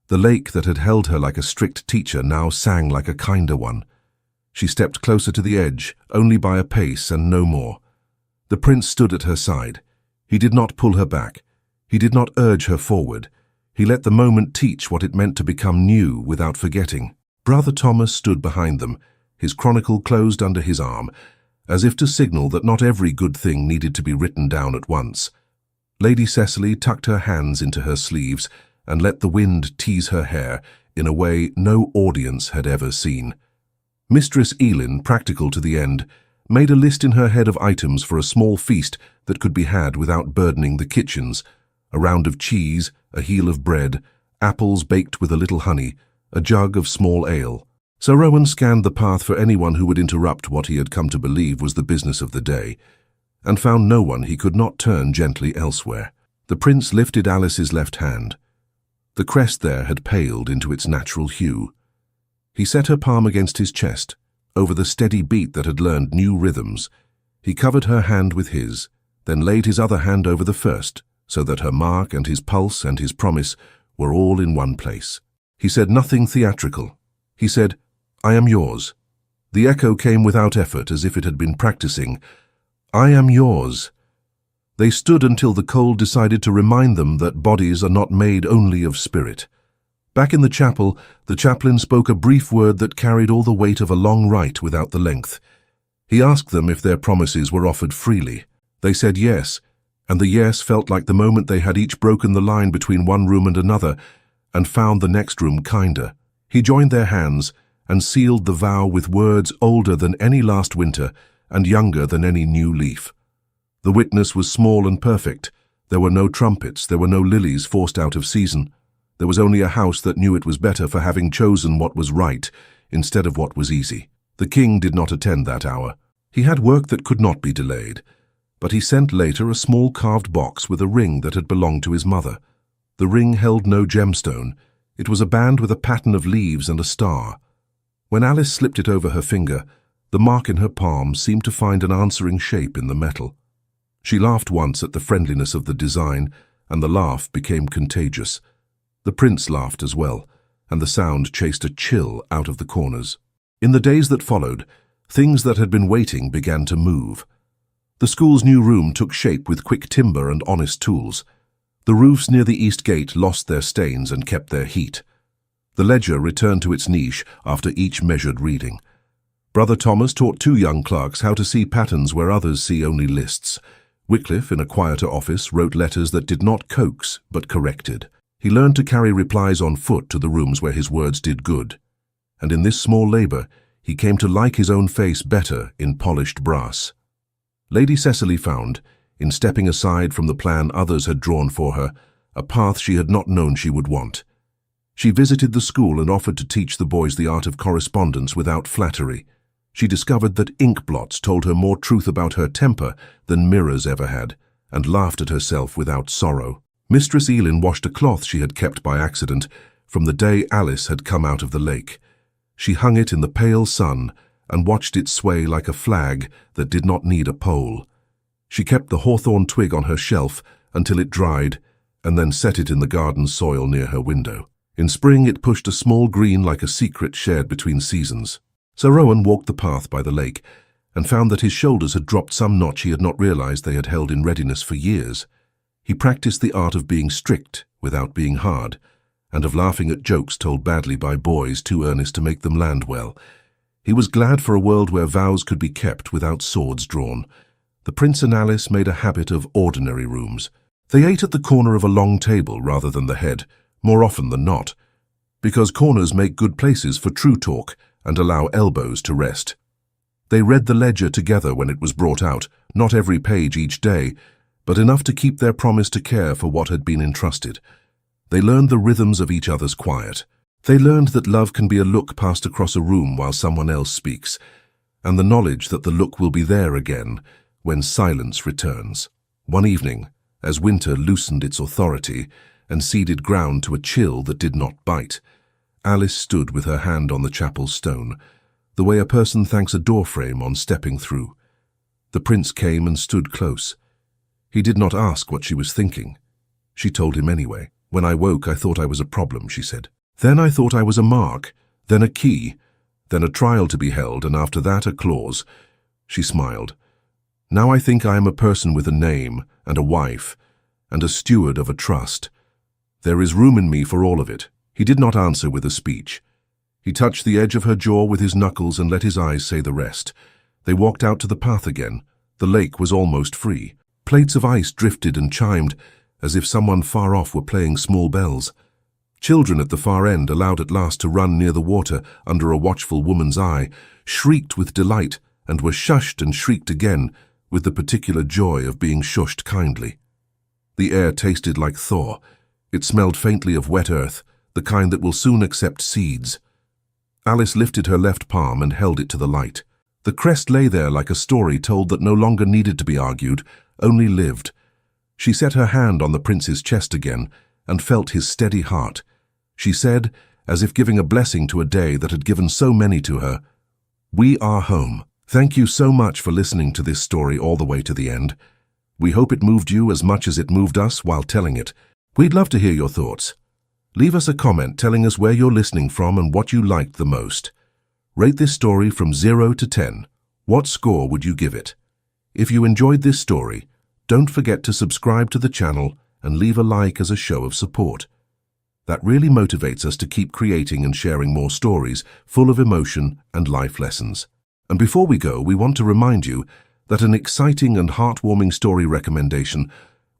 The lake that had held her like a strict teacher now sang like a kinder one. She stepped closer to the edge, only by a pace and no more. The prince stood at her side. He did not pull her back. He did not urge her forward. He let the moment teach what it meant to become new without forgetting. Brother Thomas stood behind them, his chronicle closed under his arm, as if to signal that not every good thing needed to be written down at once. Lady Cecily tucked her hands into her sleeves and let the wind tease her hair in a way no audience had ever seen. Mistress Elin, practical to the end, made a list in her head of items for a small feast that could be had without burdening the kitchens: a round of cheese, a heel of bread, apples baked with a little honey, a jug of small ale. Sir Rowan scanned the path for anyone who would interrupt what he had come to believe was the business of the day, and found no one he could not turn gently elsewhere. The prince lifted Alice's left hand. The crest there had paled into its natural hue. He set her palm against his chest, over the steady beat that had learned new rhythms. He covered her hand with his, then laid his other hand over the first, so that her mark and his pulse and his promise were all in one place. He said nothing theatrical. He said, "I am yours." The echo came without effort, as if it had been practicing. "I am yours." They stood until the cold decided to remind them that bodies are not made only of spirit. Back in the chapel, the chaplain spoke a brief word that carried all the weight of a long rite without the length. He asked them if their promises were offered freely. They said yes, and the yes felt like the moment they had each broken the line between one room and another, and found the next room kinder. He joined their hands, and sealed the vow with words older than any last winter and younger than any new leaf. The witness was small and perfect. There were no trumpets, there were no lilies forced out of season. There was only a house that knew it was better for having chosen what was right instead of what was easy. The king did not attend that hour. He had work that could not be delayed, but he sent later a small carved box with a ring that had belonged to his mother. The ring held no gemstone. It was a band with a pattern of leaves and a star. When Alice slipped it over her finger, the mark in her palm seemed to find an answering shape in the metal. She laughed once at the friendliness of the design, and the laugh became contagious. The prince laughed as well, and the sound chased a chill out of the corners. In the days that followed, things that had been waiting began to move. The school's new room took shape with quick timber and honest tools. The roofs near the east gate lost their stains and kept their heat. The ledger returned to its niche after each measured reading. Brother Thomas taught 2 young clerks how to see patterns where others see only lists. Wycliffe, in a quieter office, wrote letters that did not coax but corrected. He learned to carry replies on foot to the rooms where his words did good. And in this small labor, he came to like his own face better in polished brass. Lady Cecily found, in stepping aside from the plan others had drawn for her, a path she had not known she would want. She visited the school and offered to teach the boys the art of correspondence without flattery. She discovered that ink blots told her more truth about her temper than mirrors ever had, and laughed at herself without sorrow. Mistress Elin washed a cloth she had kept by accident from the day Alice had come out of the lake. She hung it in the pale sun and watched it sway like a flag that did not need a pole. She kept the hawthorn twig on her shelf until it dried, and then set it in the garden soil near her window. In spring it pushed a small green like a secret shared between seasons. Sir Rowan walked the path by the lake and found that his shoulders had dropped some notch he had not realized they had held in readiness for years. He practiced the art of being strict without being hard, and of laughing at jokes told badly by boys too earnest to make them land well. He was glad for a world where vows could be kept without swords drawn. The Prince and Alice made a habit of ordinary rooms. They ate at the corner of a long table rather than the head, more often than not, because corners make good places for true talk and allow elbows to rest. They read the ledger together when it was brought out, not every page each day, but enough to keep their promise to care for what had been entrusted. They learned the rhythms of each other's quiet. They learned that love can be a look passed across a room while someone else speaks, and the knowledge that the look will be there again when silence returns. One evening, as winter loosened its authority and ceded ground to a chill that did not bite, Alice stood with her hand on the chapel stone, the way a person thanks a doorframe on stepping through. The prince came and stood close. He did not ask what she was thinking. She told him anyway. "When I woke, I thought I was a problem," she said. "Then I thought I was a mark, then a key, then a trial to be held, and after that a clause." She smiled. "Now I think I am a person with a name, and a wife, and a steward of a trust. There is room in me for all of it." He did not answer with a speech. He touched the edge of her jaw with his knuckles and let his eyes say the rest. They walked out to the path again. The lake was almost free. Plates of ice drifted and chimed, as if someone far off were playing small bells. Children at the far end, allowed at last to run near the water under a watchful woman's eye, shrieked with delight and were shushed and shrieked again with the particular joy of being shushed kindly. The air tasted like thaw. It smelled faintly of wet earth, the kind that will soon accept seeds. Alice lifted her left palm and held it to the light. The crest lay there like a story told that no longer needed to be argued, only lived. She set her hand on the prince's chest again and felt his steady heart. She said, as if giving a blessing to a day that had given so many to her, "We are home. Thank you so much for listening to this story all the way to the end. We hope it moved you as much as it moved us while telling it. We'd love to hear your thoughts. Leave us a comment telling us where you're listening from and what you liked the most. Rate this story from 0 to 10. What score would you give it? If you enjoyed this story, don't forget to subscribe to the channel and leave a like as a show of support. That really motivates us to keep creating and sharing more stories full of emotion and life lessons. And before we go, we want to remind you that an exciting and heartwarming story recommendation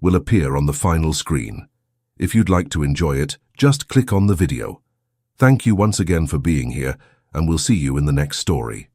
will appear on the final screen. If you'd like to enjoy it, just click on the video. Thank you once again for being here, and we'll see you in the next story.